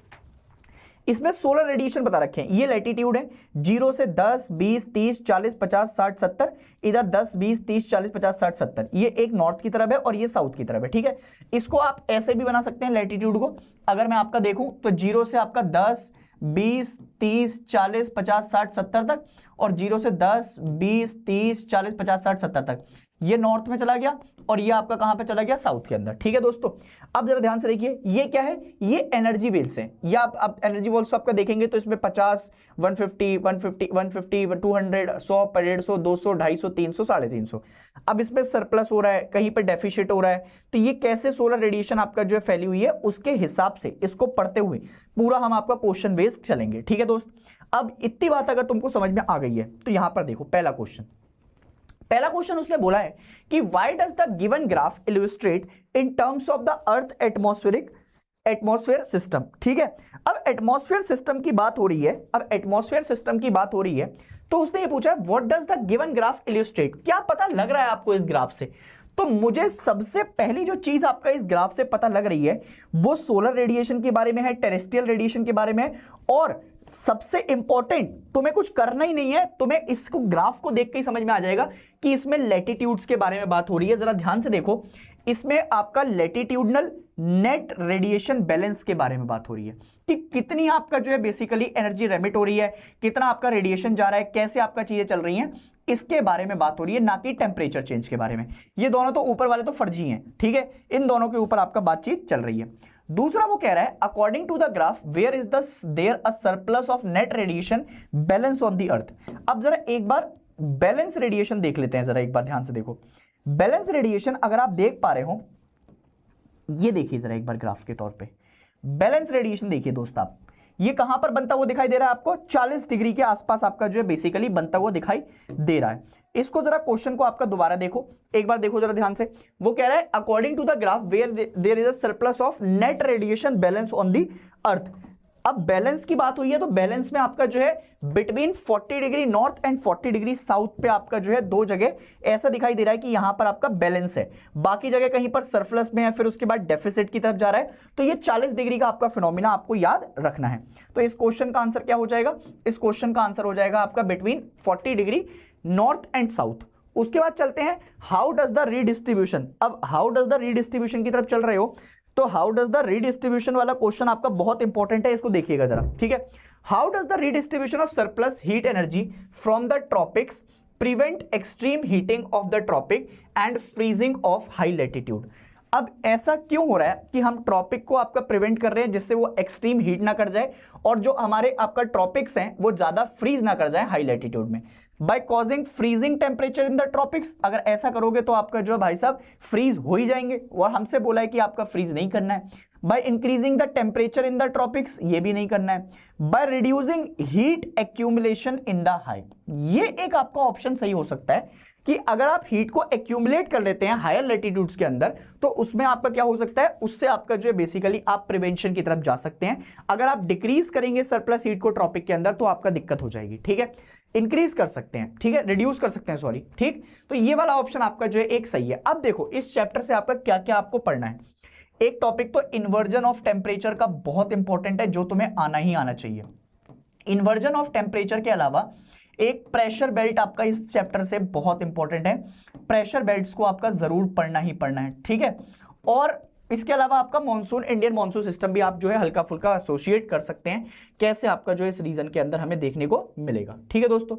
इसमें सोलर रेडिएशन बता रखे हैं, ये लैटिट्यूड है 0 से 10, 20, 30, 40, 50, 60, 70, इधर 10, 20, 30, 40, 50, 60, 70, ये एक नॉर्थ की तरफ है और ये साउथ की तरफ है, ठीक है। इसको आप ऐसे भी बना सकते हैं लैटिट्यूड को, अगर मैं आपका देखूं तो 0 से आपका 10, 20, 30, 40, 50, 60, 70 तक, और 0 से 10, 20, 30, 40, 50, 60, 70 तक ये नॉर्थ में चला गया, और ये आपका कहां पे चला गया, साउथ के अंदर। ठीक है दोस्तों, अब जरा ध्यान से देखिए, ये क्या है, ये एनर्जी वेल्स हैं। ये आप एनर्जी वेल्स आपका देखेंगे तो इसमें 50, 150, 150, 150, 200, 100, 150, 200, 250, 300, 350। अब इसमें सरप्लस हो रहा है, कहीं पे डेफिसिट हो रहा है, तो ये कैसे सोलर रेडिएशन आपका जो है फैली हुई है, उसके हिसाब से इसको पढ़ते हुए पूरा हम आपका क्वेश्चन बेस्ड चलेंगे। ठीक है दोस्त, अब इतनी बात अगर तुमको समझ में आ गई है तो यहां पर देखो पहला क्वेश्चन उसने बोला है कि why does the given graph illustrate in terms of the earth atmosphere system. ठीक है, अब एटमॉस्फेयर सिस्टम की बात हो रही है, तो उसने ये पूछा what does the given graph illustrate, क्या पता लग रहा है आपको इस ग्राफ से। तो मुझे सबसे पहली जो चीज आपका इस ग्राफ से पता लग रही है वो सोलर रेडिएशन के बारे में है, टेरेस्ट्रियल रेडिएशन के बारे में है, और सबसे इंपॉर्टेंट तुम्हें कुछ करना ही नहीं है, तुम्हें इसको ग्राफ को देख के ही समझ में आ जाएगा कि इसमें लैटिट्यूड्स के बारे में बात हो रही है। जरा ध्यान से देखो, इसमें आपका लैटिट्यूडनल नेट रेडिएशन बैलेंस के बारे में बात हो रही है कि कितनी आपका जो है बेसिकली एनर्जी रेमिट हो रही है, कितना आपका रेडिएशन जा रहा है, कैसे आपका चीजें चल रही हैं, इसके बारे में बात हो रही है, ना कि टेम्परेचर चेंज के बारे में। ये दोनों तो ऊपर वाले तो फर्जी हैं, ठीक है, इन दोनों के ऊपर आपका बातचीत चल रही है। दूसरा वो कह रहा है according to the graph where is there a surplus of net radiation balance on the earth. अब जरा एक बार बैलेंस रेडिएशन देख लेते हैं, जरा एक बार ध्यान से देखो। बैलेंस रेडिएशन अगर आप देख पा रहे हो, ये देखिए जरा एक बार ग्राफ के तौर पे बैलेंस रेडिएशन देखिए दोस्त, आप ये कहां पर बनता हुआ दिखाई दे रहा है आपको, 40 डिग्री के आसपास आपका जो है बेसिकली बनता हुआ दिखाई दे रहा है। इसको जरा क्वेश्चन को आपका दोबारा देखो, एक बार देखो जरा ध्यान से। वो कह रहा है according to the graph where there is a surplus of net radiation balance on the earth. अब बैलेंस की बात हुई है तो बैलेंस में आपका जो है between 40 degree north and 40 degree south पे आपका जो है दो जगह ऐसा दिखाई दे रहा है कि यहां पर आपका बैलेंस है, बाकी जगह कहीं पर सरप्लस में है, फिर उसके बाद डेफिसिट की तरफ जा रहा है। तो ये 40 डिग्री का आपका फिनोमिना आपको याद रखना है। तो इस क्वेश्चन का आंसर क्या हो जाएगा, इस क्वेश्चन का आंसर हो जाएगा आपका between 40 degree north and south. उसके बाद चलते हैं हाउ डज द रीडिस्ट्रीब्यूशन। अब हाउ डज द रीडिस्ट्रीब्यूशन की तरफ चल रहे हो तो हाउ डज द रीडिस्ट्रीब्यूशन वाला क्वेश्चन आपका बहुत इंपॉर्टेंट है, इसको देखिएगा जरा, ठीक है। How does the redistribution of surplus heat energy from the tropics prevent extreme heating of the tropic and freezing of high latitude. अब ऐसा क्यों हो रहा है कि हम ट्रॉपिक को आपका प्रिवेंट कर रहे हैं जिससे वो एक्सट्रीम हीट ना कर जाए, और जो हमारे आपका ट्रॉपिक्स हैं वो ज्यादा फ्रीज ना कर जाए हाई लैटिट्यूड में, by causing freezing temperature in the tropics. अगर ऐसा करोगे तो आपका जो है भाई साहब फ्रीज हो ही जाएंगे, और हमसे बोला है कि आपका फ्रीज नहीं करना है। By increasing the temperature in the tropics, ये भी नहीं करना है। By reducing heat accumulation in the high, ये एक आपका ऑप्शन सही हो सकता है कि अगर आप हीट को एक्यूमुलेट कर लेते हैं हायर लैटिट्यूड्स के अंदर तो उसमें आपका क्या हो सकता है, उससे आपका जो है बेसिकली आप प्रिवेंशन की तरफ जा सकते हैं। अगर आप डिक्रीज करेंगे सरप्लस हीट को ट्रॉपिक के अंदर तो आपका दिक्कत हो जाएगी, ठीक है। इंक्रीज कर सकते हैं, ठीक है, रिड्यूस कर सकते हैं, सॉरी, ठीक। तो ये वाला ऑप्शन आपका जो है एक सही है। अब देखो इस चैप्टर से आपका क्या क्या आपको पढ़ना है। एक टॉपिक तो इन्वर्जन ऑफ टेम्परेचर का बहुत इंपॉर्टेंट है, जो तुम्हें आना ही आना चाहिए। इन्वर्जन ऑफ टेम्परेचर के अलावा एक प्रेशर बेल्ट आपका इस चैप्टर से बहुत इंपॉर्टेंट है, प्रेशर बेल्ट्स को आपका जरूर पढ़ना ही पढ़ना है, ठीक है। और इसके अलावा आपका मॉनसून, इंडियन मॉनसून सिस्टम भी आप जो है हल्का फुल्का एसोसिएट कर सकते हैं, कैसे आपका जो इस रीजन के अंदर हमें देखने को मिलेगा, ठीक है दोस्तों।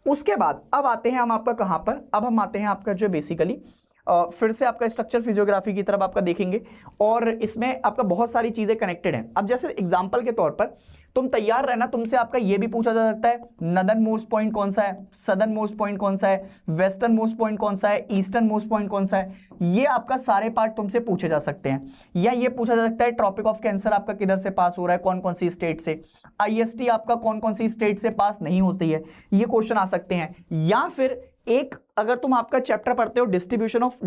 उसके बाद अब आते हैं हम आपका कहां पर, अब हम आते हैं आपका जो बेसिकली फिर से आपका स्ट्रक्चर फिजियोग्राफी की तरफ आपका देखेंगे, और इसमें आपका बहुत सारी चीजें कनेक्टेड हैं। अब जैसे एग्जांपल के तौर पर तुम तैयार रहना, तुमसे आपका ये भी पूछा जा सकता है नॉर्दर्न मोस्ट पॉइंट कौन सा है, सदर्न मोस्ट पॉइंट कौन सा है, वेस्टर्न मोस्ट पॉइंट कौन सा है, ईस्टर्न मोस्ट पॉइंट कौन सा है, ये आपका सारे पार्ट तुमसे पूछे जा सकते हैं। या ये पूछा जा सकता है ट्रॉपिक ऑफ कैंसर आपका किधर से पास हो रहा है, कौन कौन सी स्टेट से, IST आपका कौन कौन सी स्टेट से पास नहीं होती है, ये क्वेश्चन आ सकते हैं। या फिर एक अगर तुम आपका चैप्टर पढ़ते हो distribution of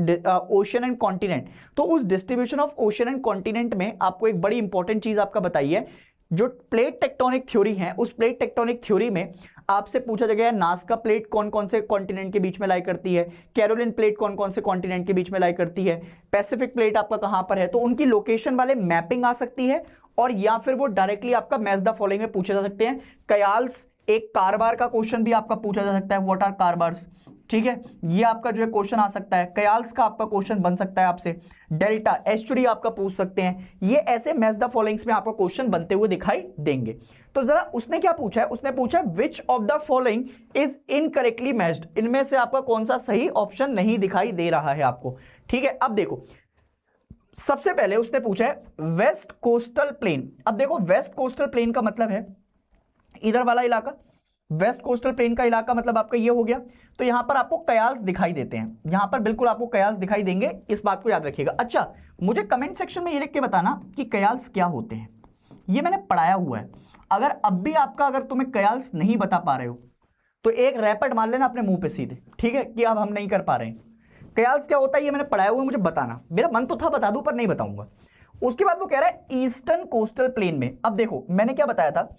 ocean and continent, तो उस distribution of ocean and continent में आपको एक बड़ी इंपॉर्टेंट चीज आपका बताई है, जो प्लेट टेक्टोनिक थ्योरी है, उस प्लेट टेक्टोनिक थ्योरी में आपसे पूछा गया है नाज़का प्लेट कौन कौन से कॉन्टिनेंट के बीच में लाई करती है, कैरोलिन प्लेट कौन कौन से कॉन्टिनेंट के बीच में लाई करती है, पैसिफिक प्लेट आपका कहां पर है, तो उनकी लोकेशन वाले मैपिंग आ सकती है। और या फिर वो डायरेक्टली आपका मैच द फॉलोइंग में पूछे जा सकते हैं। कयाल्स, एक कारबार का क्वेश्चन भी आपका पूछा जा सकता है, व्हाट आर कारबार्स, ठीक है, ये आपका जो है क्वेश्चन आ सकता है। कयाल्स का आपका क्वेश्चन बन सकता है आपसे। डेल्टा एस्चुरी आपका पूछ सकते हैं। ये ऐसे मैच द फॉलोइंग्स में आपको क्वेश्चन बनते हुए दिखाई देंगे। तो जरा उसने क्या पूछा है, उसने पूछा which of the following is incorrectly matched, इनमें से आपका कौन सा सही ऑप्शन नहीं दिखाई दे रहा है आपको। ठीक है, अब देखो सबसे पहले उसने पूछा है वेस्ट कोस्टल प्लेन। अब देखो वेस्ट कोस्टल प्लेन का मतलब है इधर वाला इलाका, वेस्ट कोस्टल प्लेन का इलाका मतलब आपका ये हो गया। तो यहां पर आपको कयाल्स दिखाई देते हैं, यहां पर बिल्कुल आपको कयाल्स दिखाई देंगे, इस बात को याद रखिएगा। अच्छा, मुझे कमेंट सेक्शन में ये लिख के बताना कि कयाल्स क्या होते हैं, ये मैंने पढ़ाया हुआ है। अगर अब भी आपका अगर तुम्हें कयाल्स नहीं बता पा रहे हो तो एक रैपट मार लेना अपने मुंह पे सीधे, ठीक है, कि अब हम नहीं कर पा रहे हैं। कयाल्स क्या होता है ये मैंने पढ़ाया हुआ है, मुझे बताना। मेरा मन तो था बता दूं पर नहीं बताऊंगा। उसके बाद वो कह रहा है ईस्टर्न कोस्टल प्लेन में। अब देखो मैंने क्या बताया था,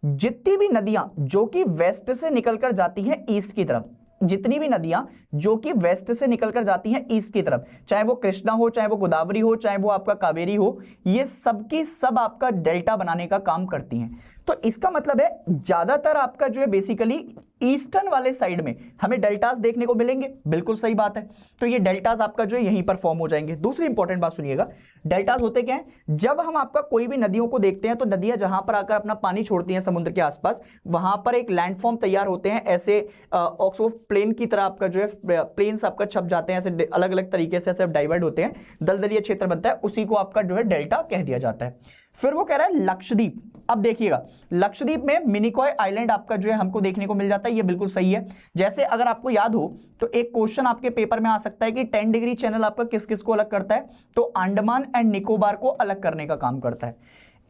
जितनी भी नदियां जो कि वेस्ट से निकलकर जाती हैं ईस्ट की तरफ, जितनी भी नदियां जो कि वेस्ट से निकलकर जाती हैं ईस्ट की तरफ, चाहे वो कृष्णा हो, चाहे वो गोदावरी हो, चाहे वो आपका कावेरी हो, ये सब की सब आपका डेल्टा बनाने का काम करती हैं। तो इसका मतलब है ज्यादातर आपका जो है बेसिकली ईस्टर्न वाले साइड में हमें डेल्टास देखने को मिलेंगे। बिल्कुल सही बात है, तो ये डेल्टास आपका जो है यहीं पर फॉर्म हो जाएंगे। दूसरी इंपॉर्टेंट बात सुनिएगा, डेल्टास होते क्या हैं, जब हम आपका कोई भी नदियों को देखते हैं तो नदियां जहां पर आकर अपना पानी छोड़ती हैं समुद्र के आसपास, वहां पर एक लैंडफॉर्म तैयार होते हैं, ऐसे ऑक्सो प्लेन की तरह आपका जो है प्लेन्स आपका छप जाते हैं, ऐसे अलग अलग तरीके से ऐसे डाइवर्ट होते हैं, दलदलीय क्षेत्र बनता है, उसी को आपका जो है डेल्टा कह दिया जाता है। फिर वो कह रहा है लक्षद्वीप। अब देखिएगा लक्षद्वीप में मिनिकॉय आइलैंड आपका जो है हमको देखने को मिल जाता है, ये बिल्कुल सही है। जैसे अगर आपको याद हो तो एक क्वेश्चन आपके पेपर में आ सकता है कि 10 डिग्री चैनल आपका किस किस को अलग करता है, तो अंडमान एंड निकोबार को अलग करने का काम करता है।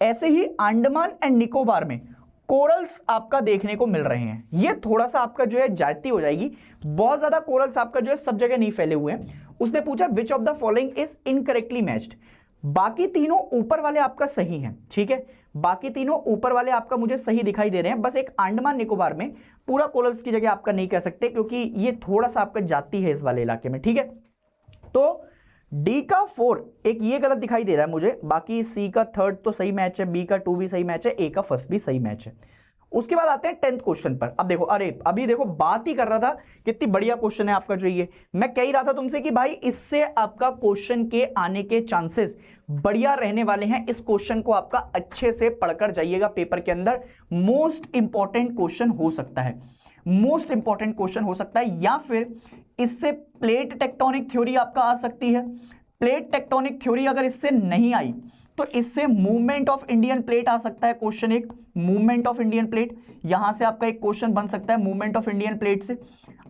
ऐसे ही अंडमान एंड निकोबार में कोरल्स आपका देखने को मिल रहे हैं, ये थोड़ा सा आपका जो है जाती हो जाएगी, बहुत ज्यादा कोरल्स आपका जो है सब जगह नहीं फैले हुए हैं। उसने पूछा which of the following is incorrectly matched. बाकी तीनों ऊपर वाले आपका सही हैं, ठीक है, बाकी तीनों ऊपर वाले आपका मुझे सही दिखाई दे रहे हैं। बस एक अंडमान निकोबार में पूरा कोरल्स की जगह आपका नहीं कह सकते, क्योंकि ये थोड़ा सा आपका जाती है इस वाले इलाके में, ठीक है। तो डी का 4 एक ये गलत दिखाई दे रहा है मुझे, बाकी सी का 3rd तो सही मैच है, बी का 2 भी सही मैच है, ए का 1st भी सही मैच है। उसके बाद आते हैं 10th क्वेश्चन पर। अब देखो, अरे अभी देखो बात ही कर रहा था कितनी बढ़िया क्वेश्चन है आपका जो ये, मैं कह ही रहा था तुमसे कि भाई इससे आपका क्वेश्चन के आने के चांसेस बढ़िया रहने वाले हैं। इस क्वेश्चन को आपका अच्छे से पढ़कर जाइएगा, पेपर के अंदर मोस्ट इंपॉर्टेंट क्वेश्चन हो सकता है, मोस्ट इंपॉर्टेंट क्वेश्चन हो सकता है। या फिर इससे प्लेट टेक्टोनिक थ्योरी आपका आ सकती है। प्लेट टेक्टोनिक थ्योरी अगर इससे नहीं आई तो इससे मूवमेंट ऑफ इंडियन प्लेट आ सकता है क्वेश्चन, एक मूवमेंट ऑफ इंडियन प्लेट, यहां से आपका एक क्वेश्चन बन सकता है मूवमेंट ऑफ इंडियन प्लेट से।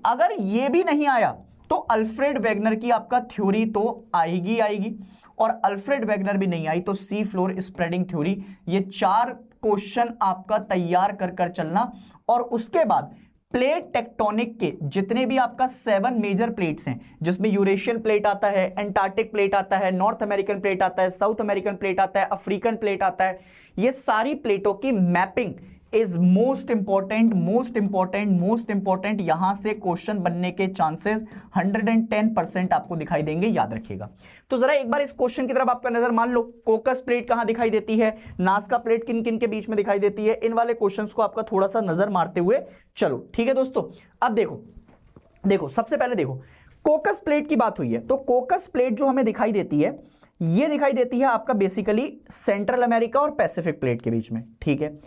अगर ये भी नहीं आया तो अल्फ्रेड वेगनर की आपका थ्योरी तो आएगी आएगी, और अल्फ्रेड वेगनर भी नहीं आई तो सी फ्लोर स्प्रेडिंग थ्योरी। ये 4 क्वेश्चन आपका तैयार कर कर चलना, और उसके बाद प्लेट टेक्टोनिक के जितने भी आपका 7 मेजर प्लेट्स हैं, जिसमें यूरेशियन प्लेट आता है, एंटार्क्टिक प्लेट आता है, नॉर्थ अमेरिकन प्लेट आता है, साउथ अमेरिकन प्लेट आता है, अफ्रीकन प्लेट आता है, ये सारी प्लेटों की mapping is most important, most important, most important. यहां से क्वेश्चन बनने के चांसेस 110% आपको दिखाई देंगे, याद रखिएगा। तो जरा एक बार इस क्वेश्चन की तरफ आपका नजर मान लो, कोकस प्लेट कहां दिखाई देती है, नासका प्लेट किन किन के बीच में दिखाई देती है, इन वाले क्वेश्चंस को आपका थोड़ा सा नजर मारते हुए चलो, ठीक है दोस्तों। अब देखो सबसे पहले देखो कोकस प्लेट की बात हुई है, तो कोकस प्लेट जो हमें दिखाई देती है, ये दिखाई देती है आपका बेसिकली सेंट्रल अमेरिका और पैसिफिक प्लेट के बीच में, ठीक है।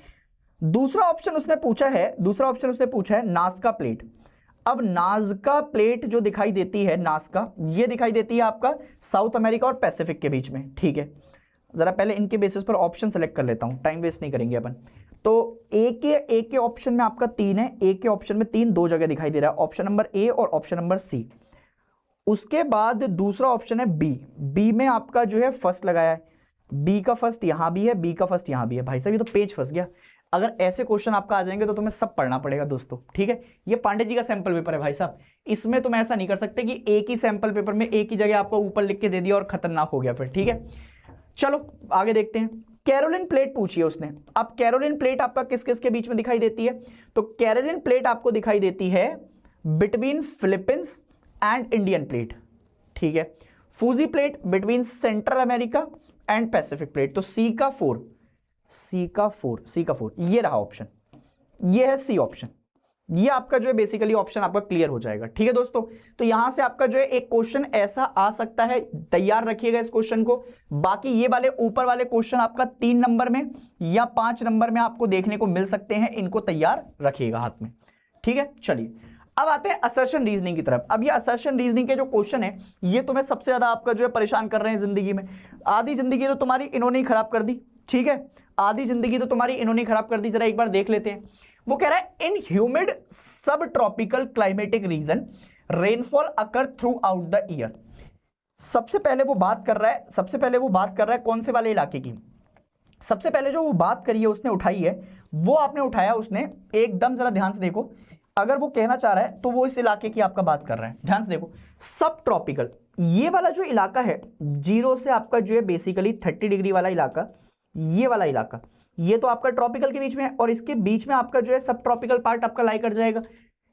दूसरा ऑप्शन उसने पूछा है नासका प्लेट। अब नासका प्लेट जो दिखाई देती है, नासका, ये दिखाई देती है आपका साउथ अमेरिका और पैसिफिक के बीच में, ठीक है। जरा पहले इनके बेसिस पर ऑप्शन सेलेक्ट कर लेता हूं, टाइम वेस्ट नहीं करेंगे अपन। तो ए के ऑप्शन में आपका 3 है, ए के ऑप्शन में 3 दो जगह दिखाई दे रहा है, ऑप्शन नंबर ए और ऑप्शन नंबर सी। उसके बाद दूसरा ऑप्शन है बी में आपका जो है फर्स्ट लगाया है, बी का फर्स्ट यहां भी है, बी का फर्स्ट यहां भी है। भाई साहब ये तो पेज फंस गया, अगर ऐसे क्वेश्चन आपका आ जाएंगे तो तुम्हें सब पढ़ना पड़ेगा दोस्तों, ठीक है। ये पांडे जी का सैंपल पेपर है भाई साहब, इसमें तुम ऐसा नहीं कर सकते कि एक ही सैंपल पेपर में एक ही जगह आपको ऊपर लिख के दे दिया और खतरनाक हो गया फिर, ठीक है। चलो आगे देखते हैं। कैरोलिन प्लेट पूछी है उसने। अब कैरोलिन प्लेट आपका किस किस के बीच में दिखाई देती है, तो कैरोलिन प्लेट आपको दिखाई देती है between Philippines and Indian plate, ठीक है। Fuji plate between central America and Pacific plate. तो सी का 4, ये रहा ऑप्शन, ये है सी ऑप्शन, ये आपका जो है बेसिकली ऑप्शन आपका क्लियर हो जाएगा। ठीक है दोस्तों, तो यहां से आपका जो है एक क्वेश्चन ऐसा आ सकता है, तैयार रखिएगा इस क्वेश्चन को। बाकी ये वाले ऊपर वाले क्वेश्चन आपका 3 नंबर में या 5 नंबर में आपको देखने को मिल सकते हैं, इनको तैयार रखिएगा हाथ में। ठीक है, चलिए अब आते हैं असर्शन रीजनिंग की तरफ। अब ये असर्शन रीजनिंग के जो क्वेश्चन है ये तुम्हें सबसे ज्यादा आपका जो है परेशान कर रहे हैं जिंदगी में। आधी जिंदगी तो तुम्हारी इन्होंने ही खराब कर दी। ठीक है, आधी जिंदगी तो तुम्हारी इन्होंने खराब कर दी। जरा एक बार देख लेते हैं। वो कह रहा है इन ह्यूमिड सब tropical climatic reason rainfall occur through out the year. सबसे पहले वो बात कर रहा है कौन से वाले इलाके की। सबसे पहले जो वो बात करी है उसने उठाई है, वो आपने उठाया उसने एकदम, जरा ध्यान से देखो। अगर वो कहना चाह रहा है तो वो इस इलाके की आपका बात कर रहा है। ध्यान से देखो, सब ट्रॉपिकल, ये वाला जो इलाका है 0 से आपका जो है बेसिकली 30 डिग्री वाला इलाका, ये वाला इलाका, ये तो आपका ट्रॉपिकल के बीच में है, और इसके बीच में आपका जो है सब ट्रॉपिकल पार्ट आपका लाई कर जाएगा।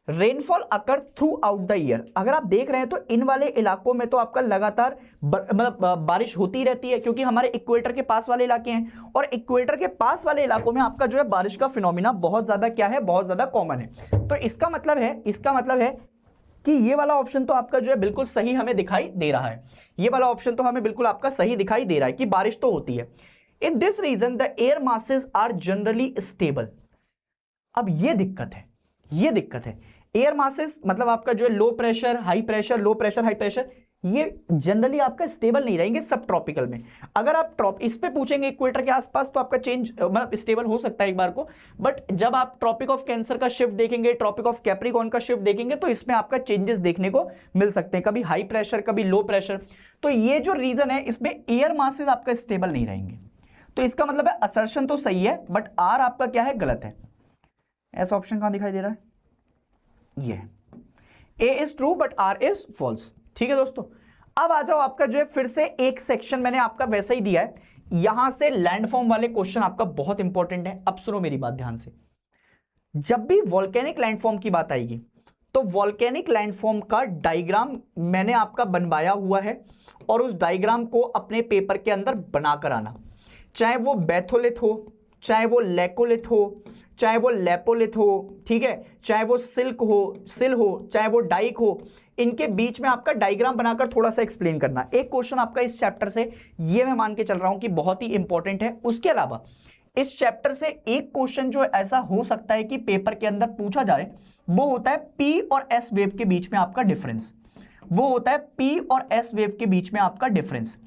Rainfall occur through out the year, अगर आप देख रहे हैं तो इन वाले इलाकों में तो आपका लगातार मतलब बारिश होती रहती है, क्योंकि हमारे इक्वेटर के पास वाले इलाके हैं, और इक्वेटर के पास वाले इलाकों में आपका जो है बारिश का फिनोमिना बहुत ज्यादा क्या है, बहुत ज्यादा कॉमन है। तो इसका मतलब है कि ये वाला ऑप्शन तो आपका जो है बिल्कुल सही हमें दिखाई दे रहा है। ये वाला ऑप्शन तो हमें बिल्कुल आपका सही दिखाई दे रहा है कि बारिश तो होती है। In this region the air masses are generally stable. अब ये दिक्कत है, एयर मासेस मतलब आपका जो है low pressure high pressure, low pressure high pressure, ये जनरली आपका स्टेबल नहीं रहेंगे सब ट्रॉपिकल में। अगर आप इस पे पूछेंगे इक्वेटर के आसपास तो आपका चेंज मतलब स्टेबल हो सकता है एक बार को, बट जब आप ट्रॉपिक ऑफ कैंसर का शिफ्ट देखेंगे, ट्रॉपिक ऑफ कैप्रिकॉर्न का शिफ्ट देखेंगे, तो इसमें आपका चेंजेस देखने को मिल सकते हैं, कभी हाई प्रेशर कभी लो प्रेशर। तो ये जो रीजन है इसमें एयर मासेस आपका स्टेबल नहीं रहेंगे। तो इसका मतलब है असर्शन तो सही है बट आर आपका क्या है, गलत है। ऐसा ऑप्शन कहां दिखाई दे रहा है, ये A is true but R is false. ठीक है दोस्तों, अब आ जाओ आपका जो है फिर से एक सेक्शन मैंने आपका वैसा ही दिया है, यहां से लैंडफॉर्म वाले क्वेश्चन आपका बहुत इंपॉर्टेंट है। अब सुनो मेरी बात ध्यान से, जब भी वॉल्केनिक लैंडफॉर्म की बात आएगी तो वॉल्केनिक लैंडफॉर्म का डायग्राम मैंने आपका बनवाया हुआ है, और उस डायग्राम को अपने पेपर के अंदर बनाकर आना, चाहे वो बैथोलिथ हो, चाहे वो लैकोलिथ हो, चाहे वो लेपोलिथ हो, ठीक है, चाहे वो सिल हो, चाहे वो डाइक हो, इनके बीच में आपका डायग्राम बनाकर थोड़ा सा एक्सप्लेन करना। एक क्वेश्चन आपका इस चैप्टर से, ये मैं मान के चल रहा हूं कि बहुत ही इंपॉर्टेंट है। उसके अलावा इस चैप्टर से एक क्वेश्चन जो ऐसा हो सकता है कि पेपर के अंदर पूछा जाए, वो होता है पी और एस वेव के बीच में आपका डिफरेंस। वो होता है पी और एस वेव के बीच में आपका डिफरेंस,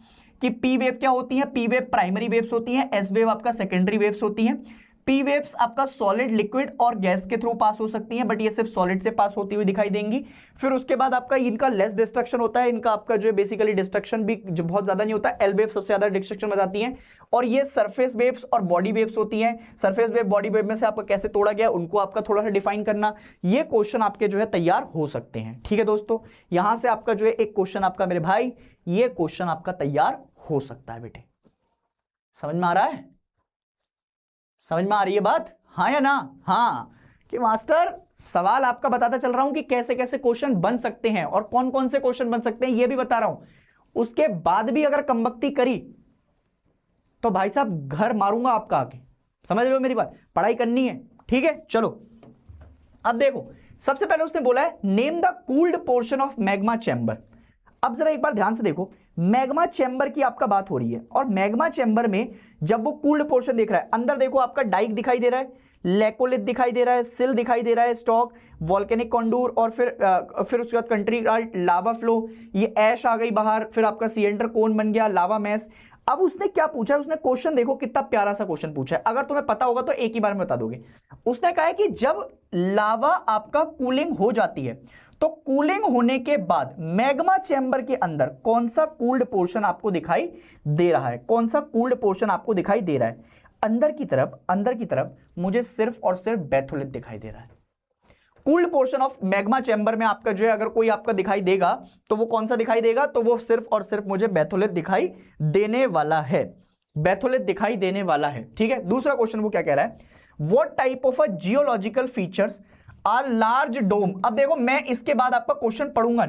कि पी वेव क्या होती है, पी वेव प्राइमरी वेव्स होती हैं, एस वेव आपका सेकेंडरी वेव्स होती हैं। पी वेव्स आपका सॉलिड, लिक्विड और गैस के थ्रू पास हो सकती हैं, बट ये सिर्फ सॉलिड से पास होती हुई दिखाई देंगी। फिर उसके बाद आपका इनका लेस डिस्ट्रक्शन होता है, इनका आपका जो बेसिकली डिस्ट्रक्शन भी जो बहुत ज्यादा नहीं होता है। एल वेव सबसे ज्यादा डिस्ट्रक्शन बजाती हैं, और ये सरफेस वेव्स और बॉडी वेव्स होती हैं। सरफेस वेव बॉडी वेव में से आपका कैसे तोड़ा गया उनको आपका थोड़ा सा डिफाइन करना, ये क्वेश्चन आपके जो है तैयार हो सकते हैं। ठीक है दोस्तों, यहां से आपका जो है एक क्वेश्चन आपका मेरे भाई, ये क्वेश्चन आपका तैयार हो सकता है बेटे। समझ में आ रहा है, समझ में आ रही है बात, हाँ या ना? हाँ, कि मास्टर सवाल आपका बताता चल रहा हूं कि कैसे कैसे क्वेश्चन बन सकते हैं और कौन कौन से क्वेश्चन बन सकते हैं ये भी बता रहा हूं। उसके बाद भी अगर कमबख्ती करी तो भाई साहब घर मारूंगा आपका आके, समझ रहे हो मेरी बात, पढ़ाई करनी है। ठीक है, चलो अब देखो, सबसे पहले उसने बोला है name the cooled portion of magma chamber. अब जरा एक बार ध्यान से देखो, मैग्मा चैम्बर की आपका बात हो रही है, और मैग्मा चैम्बर में जब वो कूल्ड पोर्शन देख रहा है, अंदर देखो आपका डाइक दिखाई दे रहा है, लैकोलिथ दिखाई दे रहा है, सिल दिखाई दे रहा है, स्टॉक, वॉल्केनिक कॉन्डूर, और फिर उसके बाद कंट्री लावा फ्लो, ये ऐश आ गई बाहर, फिर आपका सिलेंडर कोन बन गया, लावा मैस। अब उसने क्या पूछा है, उसने क्वेश्चन देखो कितना प्यारा सा क्वेश्चन पूछा है, अगर तुम्हें पता होगा तो एक ही बार में बता दोगे। उसने कहा है कि जब लावा आपका कूलिंग हो जाती है तो कूलिंग होने के बाद मैग्मा चैम्बर के अंदर कौन सा कूल्ड पोर्शन आपको दिखाई दे रहा है, कौन सा कूल्ड पोर्शन आपको दिखाई दे रहा है? अंदर की तरफ मुझे सिर्फ और सिर्फ बैथोलिथ दिखाई दे रहा है। Cooled portion of magma chamber में आपका जो है अगर कोई आपका दिखाई देगा तो वो कौन सा दिखाई देगा, तो वो सिर्फ और सिर्फ मुझे बैथोलिथ दिखाई देने वाला है, बैथोलिथ दिखाई देने वाला है। ठीक है, दूसरा क्वेश्चन वो क्या कह रहा है, what type of a geological features are large dome. अब देखो मैं इसके बाद आपका क्वेश्चन पढ़ूंगा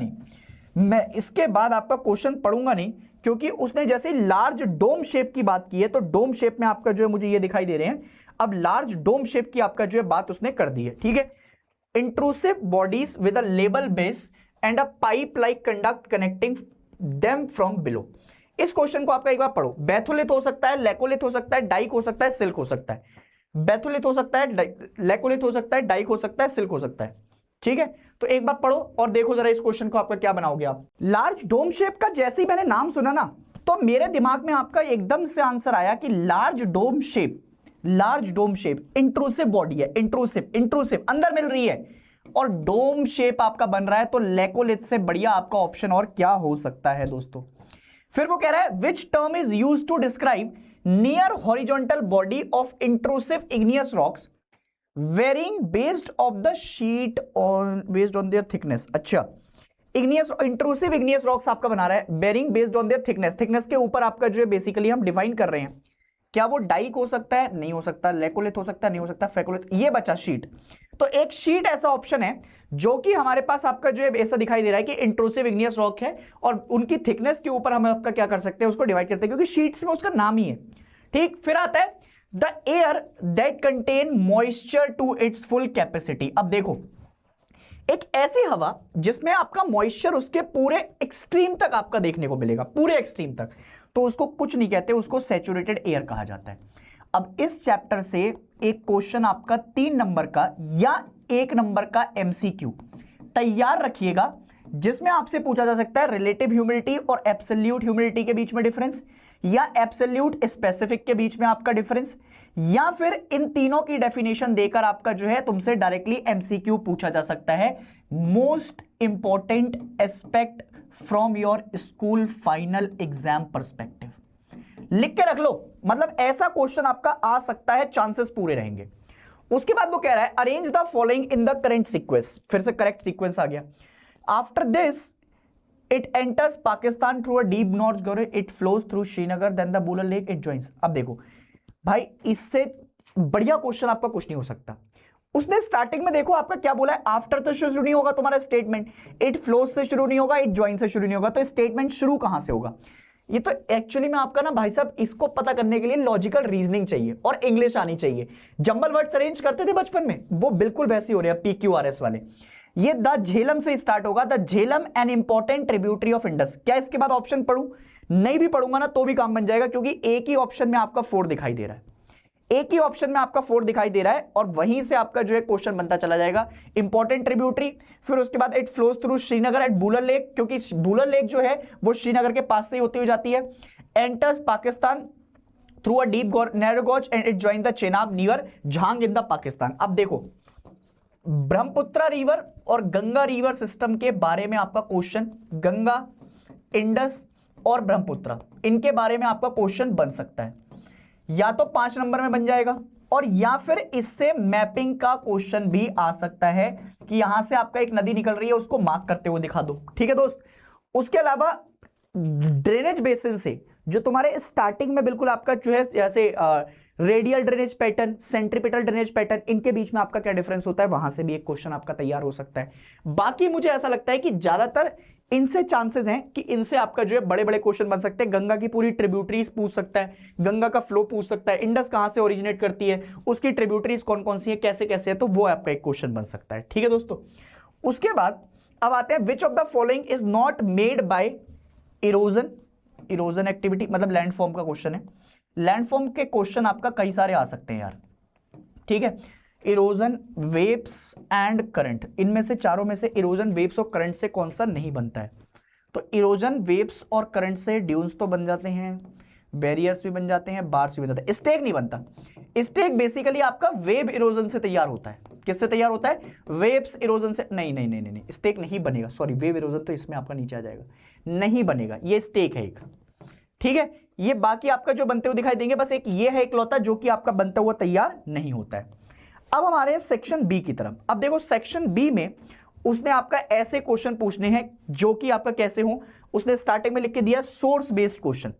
नहीं, क्योंकि उसने जैसे लार्ज डोम शेप की बात की है तो डोम शेप में आपका जो है मुझे ये दिखाई दे रहे हैं। अब लार्ज डोम शेप की आपका जो है बात उसने कर दी है। ठीक है, intrusive bodies with a label base and a pipe like conduct connecting them from below। इस क्वेश्चन को आपका एक बार पढ़ो। बैथोलिथ हो सकता है, लेकोलिथ हो सकता है, डाइक हो सकता है, सिल्क हो सकता है। बैथोलिथ हो सकता है, लेकोलिथ हो सकता है, डाइक हो सकता है, सिल्क हो सकता है। ठीक है, तो एक बार पढ़ो और देखो जरा इस क्वेश्चन को आपका क्या बनाओगे आप। लार्ज डोम शेप का जैसे ही मैंने नाम सुना ना, तो मेरे दिमाग में आपका एकदम से आंसर आया कि large dome shape intrusive body है, इंट्रूसिव अंदर मिल रही है और डोम शेप आपका बन रहा है, तो लेकोलिथ से बढ़िया आपका ऑप्शन और क्या हो सकता है दोस्तों। फिर वो कह रहा है which term is used to describe near horizontal body of intrusive igneous rocks varying based of the sheet on based on their thickness. अच्छा, इंट्रूसिव इग्नियस रॉक्स आपका बना रहा है varying based on their thickness के ऊपर आपका जो है बेसिकली हम डिफाइन कर रहे हैं। क्या वो डाइक हो सकता है? नहीं हो सकता। लेकोलिथ हो सकता है? नहीं हो सकता। फेकोलिथ, ये बचा शीट। तो एक शीट ऐसा ऑप्शन है जो कि हमारे पास आपका जो है ऐसा दिखाई दे रहा है कि इंट्रूसिव इग्नियस रॉक है और उनकी थिकनेस के ऊपर हम आपका क्या कर सकते हैं, उसको डिवाइड करते हैं, क्योंकि शीट्स में उसका नाम ही है। ठीक, फिर आता है the air that contain moisture to its full capacity. अब देखो, एक ऐसी हवा जिसमें आपका मॉइस्चर उसके पूरे एक्सट्रीम तक आपका देखने को मिलेगा, पूरे एक्सट्रीम तक, तो उसको कुछ नहीं कहते, उसको सैचुरेटेड एयर कहा जाता है। अब इस चैप्टर से एक क्वेश्चन आपका 3 नंबर का या 1 नंबर का एमसीक्यू तैयार रखिएगा, जिसमें आपसे पूछा जा सकता है रिलेटिव ह्यूमिडिटी और एब्सोल्यूट ह्यूमिडिटी के बीच में डिफरेंस, या एब्सोल्यूट स्पेसिफिक के बीच में आपका डिफरेंस, या फिर इन तीनों की डेफिनेशन देकर आपका जो है तुमसे डायरेक्टली एमसीक्यू पूछा जा सकता है। Most important aspect from your school final exam perspective, लिख के रख लो, मतलब ऐसा क्वेश्चन आपका आ सकता है, चांसेस पूरे रहेंगे। उसके बाद वो कह रहा है arrange the following in the current sequence, फिर से करेक्ट सीक्वेंस आ गया। After this it enters Pakistan through a deep North Godavari, it flows through Srinagar, then the Buller Lake, it joins। अब देखो भाई, इससे बढ़िया क्वेश्चन आपका कुछ नहीं हो सकता। उसने स्टार्टिंग में देखो आपका क्या बोला है, आफ्टर तो शुरू नहीं होगा तुम्हारा स्टेटमेंट, इट फ्लोज से शुरू नहीं होगा, इट ज्वाइन से शुरू नहीं होगा, तो स्टेटमेंट शुरू कहां से होगा? ये तो एक्चुअली में आपका ना भाई साहब, इसको पता करने के लिए लॉजिकल रीजनिंग चाहिए और इंग्लिश आनी चाहिए। जंबल वर्ड्स अरेंज करते थे बचपन में, वो बिल्कुल वैसे हो रहे हैं PQRS वाले। ये द झेलम से स्टार्ट होगा, the Jhelum an important tributary of Indus. क्या इसके बाद ऑप्शन पढ़ूं? नहीं भी पढ़ूंगा ना तो भी काम बन जाएगा, क्योंकि एक ही ऑप्शन में आपका 4 दिखाई दे रहा है, एक ही ऑप्शन में आपका 4 दिखाई दे रहा है, और वहीं से आपका जो है क्वेश्चन बनता चला जाएगा। इंपॉर्टेंट ट्रिब्यूटरी, फिर उसके बाद it flows through Srinagar at Wular Lake, क्योंकि बुलर लेक जो है वो श्रीनगर के पास से होती हुई जाती है। Enters Pakistan through a deep narrow gorge and it join the Chenab near Jhang in the Pakistan. अब देखो, ब्रह्मपुत्र रिवर और गंगा रिवर सिस्टम के बारे में आपका क्वेश्चन, गंगा, इंडस और ब्रह्मपुत्र, इनके बारे में आपका क्वेश्चन बन सकता है, या तो 5 नंबर में बन जाएगा, और या फिर इससे मैपिंग का क्वेश्चन भी आ सकता है कि यहां से आपका एक नदी निकल रही है, उसको मार्क करते हुए दिखा दो। ठीक है दोस्त, उसके अलावा ड्रेनेज बेसिन से जो तुम्हारे स्टार्टिंग में बिल्कुल आपका जो है जैसे radial drainage pattern, centripetal drainage pattern, इनके बीच में आपका क्या डिफरेंस होता है, वहां से भी एक क्वेश्चन आपका तैयार हो सकता है। बाकी मुझे ऐसा लगता है कि ज्यादातर इनसे चांसेस हैं कि इनसे आपका जो है बड़े बड़े क्वेश्चन बन सकते हैं। गंगा की पूरी ट्रिब्यूटरीज पूछ सकता है, गंगा का फ्लो पूछ सकता है, इंडस कहां से ओरिजिनेट करती है, उसकी ट्रिब्यूटरीज कौन कौन सी है, कैसे कैसे है, तो वो आपका एक क्वेश्चन बन सकता है। ठीक है दोस्तों, उसके बाद अब आते हैं which of the following is not made by erosion activity, मतलब लैंडफॉर्म का क्वेश्चन है। लैंडफॉर्म के क्वेश्चन आपका कई सारे आ सकते हैं यार। ठीक है, इरोजन, वेव्स एंड करंट, इनमें से चारों में से इरोजन, वेव्स और करंट से कौन सा नहीं बनता है? तो इरोजन, वेव्स और करंट से ड्यून्स तो बन जाते हैं, बैरियर्स भी बन जाते हैं, बार्स भी बन जाते हैं, स्टेक नहीं बनता। स्टेक बेसिकली आपका वेव इरोजन से तैयार होता है। किससे तैयार होता है? वेव्स इरोजन से। नहीं नहीं नहीं नहीं, स्टेक नहीं बनेगा, सॉरी, वेव इरोजन तो इसमें आपका नीचे आ जाएगा, नहीं बनेगा, ये स्टेक है एक। ठीक है, ये बाकी आपका जो बनते हुए दिखाई देंगे, बस एक ये है इकलौता जो कि आपका बनता हुआ तैयार नहीं होता है। अब हमारे सेक्शन बी की तरफ। अब देखो सेक्शन बी में उसने आपका ऐसे क्वेश्चन पूछने हैं जो कि आपका कैसे हो, उसने स्टार्टिंग में लिख के दिया सोर्स बेस्ड क्वेश्चन।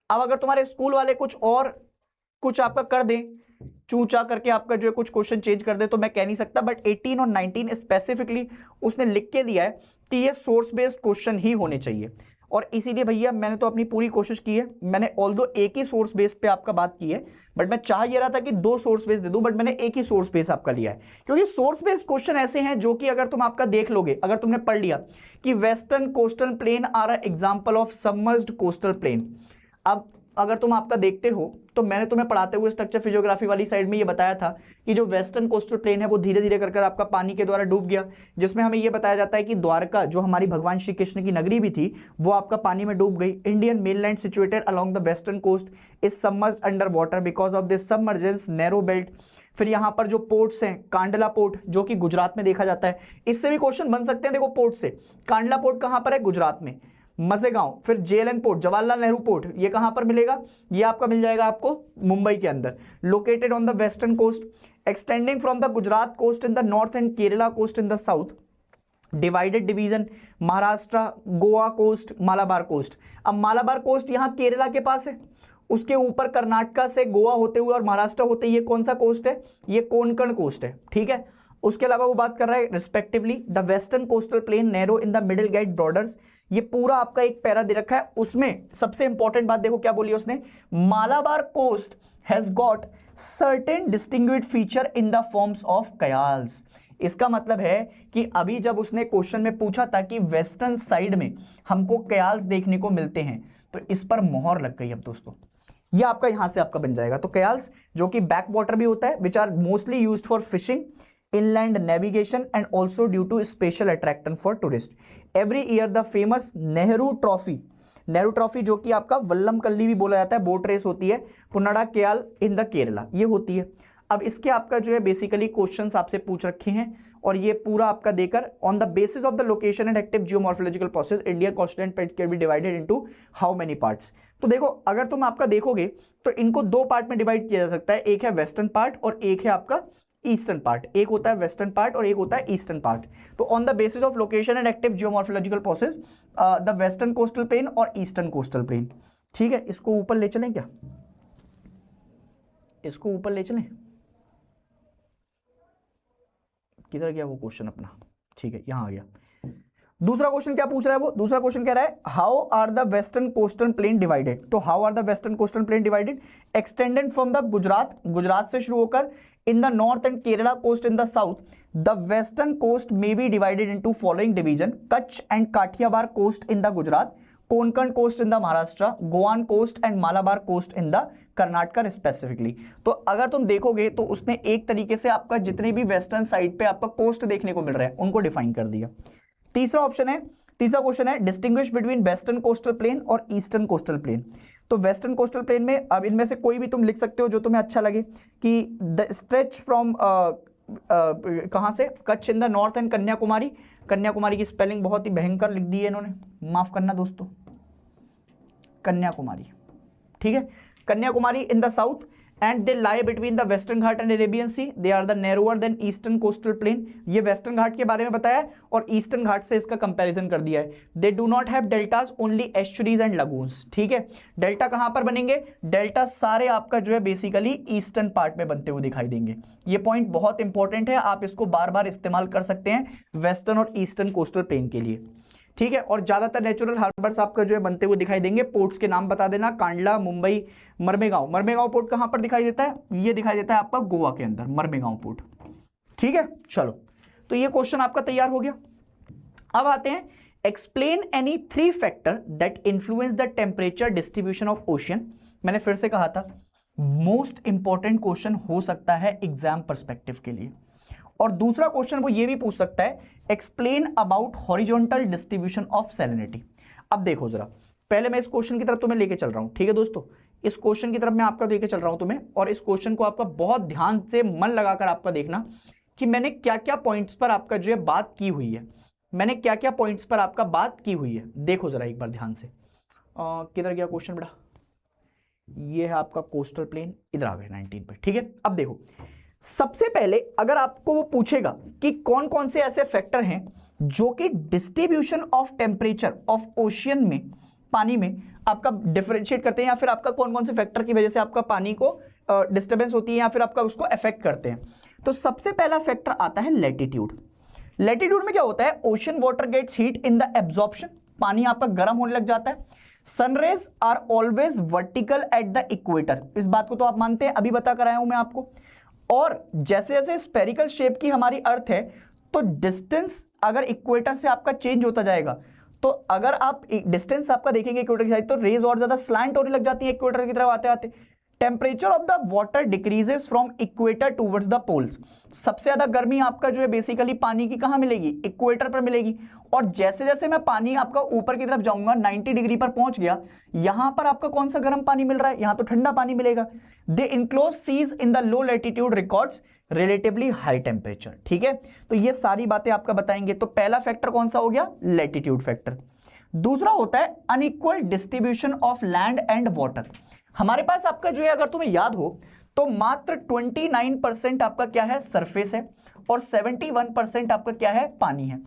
अब अगर तुम्हारे स्कूल वाले कुछ आपका कर दें, चूचा करके आपका जो है कुछ क्वेश्चन चेंज कर दे, तो मैं कह नहीं सकता, बट 18 और 19 स्पेसिफिकली उसने लिख के दिया है कि ये सोर्स बेस्ड क्वेश्चन ही होने चाहिए। और इसीलिए भैया मैंने तो अपनी पूरी कोशिश की है। मैंने ऑल्दो एक ही सोर्स बेस पे आपका बात की है, बट मैं चाह ये रहा था कि 2 सोर्स बेस दे दूं, बट मैंने एक ही सोर्स बेस आपका लिया है, क्योंकि सोर्स बेस्ड क्वेश्चन ऐसे हैं जो कि अगर तुम आपका देख लोगे, अगर तुमने पढ़ लिया कि western coastal plain are a example of submerged coastal plain. अब अगर तुम आपका देखते हो तो मैंने तुम्हें पढ़ाते हुए स्ट्रक्चर फिजियोग्राफी वाली साइड में ये बताया था कि जो वेस्टर्न कोस्टल प्लेन है वो धीरे धीरे कर आपका पानी के द्वारा डूब गया, जिसमें हमें ये बताया जाता है कि द्वारका जो हमारी भगवान श्री कृष्ण की नगरी भी थी वो आपका पानी में डूब गई। Indian mainland situated along the western coast is submerged under water because of this submergence narrow belt. फिर यहाँ पर जो पोर्ट्स हैं, कांडला पोर्ट जो कि गुजरात में देखा जाता है, इससे भी क्वेश्चन बन सकते हैं। देखो पोर्ट से, कांडला पोर्ट कहाँ पर है? गुजरात में, मजेगांव। फिर JLN port, Jawaharlal Nehru port, ये कहां पर मिलेगा? ये आपका मिल जाएगा आपको मुंबई के अंदर। Located on the western coast extending from the Gujarat coast in the north and Kerala coast in the south. Divided division Maharashtra, Goa coast, Malabar coast. अब मालाबार कोस्ट यहां केरला के पास है, उसके ऊपर कर्नाटका से गोवा होते हुए और महाराष्ट्र होते हुए ये कौन सा कोस्ट है? ये कोंकण कोस्ट है, ठीक है। उसके अलावा वो बात कर रहा है respectively the western coastal plain narrow in the middle get borders. ये पूरा आपका एक पैरा दे रखा है, उसमें सबसे इंपॉर्टेंट बात देखो क्या बोली उसने, Malabar coast has got certain distinguished feature in the forms of kayals. इसका मतलब है कि अभी जब उसने क्वेश्चन में पूछा था कि वेस्टर्न साइड में हमको कयाल्स देखने को मिलते हैं, तो इस पर मोहर लग गई। अब दोस्तों ये आपका यहां से आपका बन जाएगा। तो कयाल्स जो कि बैक वाटर भी होता है, which are mostly used for fishing, inland navigation and also due to special attraction for tourist. Every year the famous Nehru trophy जो कि आपका वल्लम कल्ली भी बोला जाता है, बोट रेस होती है पुन्नाडा केयाल इन द केरला, ये होती है। अब इसके आपका जो है बेसिकली क्वेश्चंस आपसे पूछ रखे हैं और ये पूरा आपका देकर on the basis of the location and active geomorphological process Indian continent can be divided into how many parts. तो देखो अगर तुम आपका देखोगे तो इनको 2 पार्ट में डिवाइड किया जा सकता है, एक है वेस्टर्न पार्ट और एक है आपका ईस्टर्न पार्ट। एक होता है वेस्टर्न पार्ट और एक होता है ईस्टर्न पार्ट। तो on the basis of location and active geomorphological process the western coastal plane और ईस्टर्न कोस्टल प्लेन, ठीक है। इसको ऊपर ले चलें क्या? इसको ऊपर ले चलें? किधर गया वो क्वेश्चन अपना? ठीक है यहां आ गया। दूसरा क्वेश्चन क्या पूछ रहा है वो? दूसरा क्वेश्चन कह रहा है how are the western coastal plain divided. तो how are the western coastal plain divided? Extended from the Gujarat से शुरू होकर in the north and Kerala coast in the south, the western coast may be divided into following division: Kutch and Kathiawar coast in the Gujarat, Konkan coast in the Maharashtra, Goan coast and Malabar coast in the Karnataka respectively. तो अगर तुम देखोगे तो उसने एक तरीके से आपका जितने भी वेस्टर्न साइड पे आपका कोस्ट देखने को मिल रहा है उनको डिफाइन कर दिया। तीसरा क्वेश्चन है distinguish between western coastal plane और ईस्टर्न कोस्टल प्लेन। तो वेस्टर्न कोस्टल प्लेन में अब इनमें से कोई भी तुम लिख सकते हो जो तुम्हें अच्छा लगे, कि द स्ट्रेच फ्रॉम कहां से? कच्छ इन द नॉर्थ एंड कन्याकुमारी की स्पेलिंग बहुत ही भयंकर लिख दी है इन्होंने, माफ करना दोस्तों, कन्याकुमारी, ठीक है। Kanyakumari in the south and they lie between the western ghat and Arabian Sea, they are the narrower than eastern coastal plain. ये वेस्टर्न घाट के बारे में बताया और ईस्टर्न घाट से इसका कंपैरिजन कर दिया है। They do not have deltas, only estuaries and lagoons, ठीक है। डेल्टा कहां पर बनेंगे? डेल्टा सारे आपका जो है बेसिकली ईस्टर्न पार्ट में बनते हुए दिखाई देंगे। ये पॉइंट बहुत इंपॉर्टेंट है, आप इसको बार बार इस्तेमाल कर सकते हैं वेस्टर्न और ईस्टर्न कोस्टल प्लेन के लिए, ठीक है। और ज्यादातर नेचुरल हार्बर्स आपका जो है बनते हुए दिखाई देंगे। पोर्ट्स के नाम बता देना, कांडला, मुंबई, मरमेगांव पोर्ट कहां पर दिखाई देता है? ये दिखाई देता है आपका गोवा के अंदर, मरमेगांव पोर्ट, ठीक है। चलो तो ये क्वेश्चन आपका तैयार हो गया। अब आते हैं explain any 3 factor that influence the temperature distribution of ocean. मैंने फिर से कहा था मोस्ट इंपॉर्टेंट क्वेश्चन हो सकता है एग्जाम पर्सपेक्टिव के लिए। और दूसरा क्वेश्चन वो ये भी पूछ सकता है explain about horizontal distribution of salinity. अब देखो जरा, पहले मैं इस क्वेश्चन की तरफ तुम्हें लेके चल रहा हूं, ठीक है दोस्तों। इस क्वेश्चन की तरफ मैं आपका लेके चल रहा हूं तुम्हें, और इस क्वेश्चन को आपका बहुत ध्यान से मन लगाकर आपका देखना कि मैंने क्या क्या पॉइंट्स पर आपका जो है बात की हुई है, मैंने क्या क्या पॉइंट्स पर आपका बात की हुई है। देखो जरा एक बार ध्यान से, किधर गया क्वेश्चन बेटा? ये है आपका कोस्टल प्लेन, इधर आ गए 19 पे, ठीक है। अब देखो सबसे पहले अगर आपको वो पूछेगा कि कौन कौन से ऐसे फैक्टर हैं जो कि distribution of temperature of ocean में, पानी में आपका डिफरेंशिएट करते हैं, या फिर आपका कौन कौन से फैक्टर की वजह से आपका पानी को डिस्टर्बेंस होती है या फिर आपका उसको अफेक्ट करते हैं, तो सबसे पहला फैक्टर आता है लैटिट्यूड। लैटिट्यूड में क्या होता है? Ocean water gets heat in the absorption, पानी आपका गर्म होने लग जाता है। Sunrays are always vertical at the equator, इस बात को तो आप मानते हैं, अभी बता कर आया हूं मैं आपको। और जैसे जैसे स्फेरिकल शेप की हमारी अर्थ है, तो डिस्टेंस अगर इक्वेटर से आपका चेंज होता जाएगा, तो अगर आप डिस्टेंस आपका देखेंगे इक्वेटर की साइड, तो रेज और ज्यादा स्लैंट होने लग जाती है इक्वेटर की तरफ आते आते। Temperature of the water decreases from equator towards the poles, सबसे ज्यादा गर्मी आपका जो है बेसिकली पानी की कहां मिलेगी, इक्वेटर पर मिलेगी। और जैसे जैसे मैं पानी आपका ऊपर की तरफ जाऊंगा, 90 डिग्री पर पहुंच गया, यहां पर आपका कौन सा गर्म पानी मिल रहा है, यहां तो ठंडा पानी मिलेगा। They enclose seas in the low latitude records relatively high temperature, ठीक है। तो ये सारी बातें आपका बताएंगे। तो पहला फैक्टर कौन सा हो गया, लैटिट्यूड फैक्टर। दूसरा होता है unequal distribution of land and water. हमारे पास आपका जो है, अगर तुम्हें याद हो तो मात्र 29% आपका क्या है, सरफेस है, और 71% आपका क्या है, पानी है।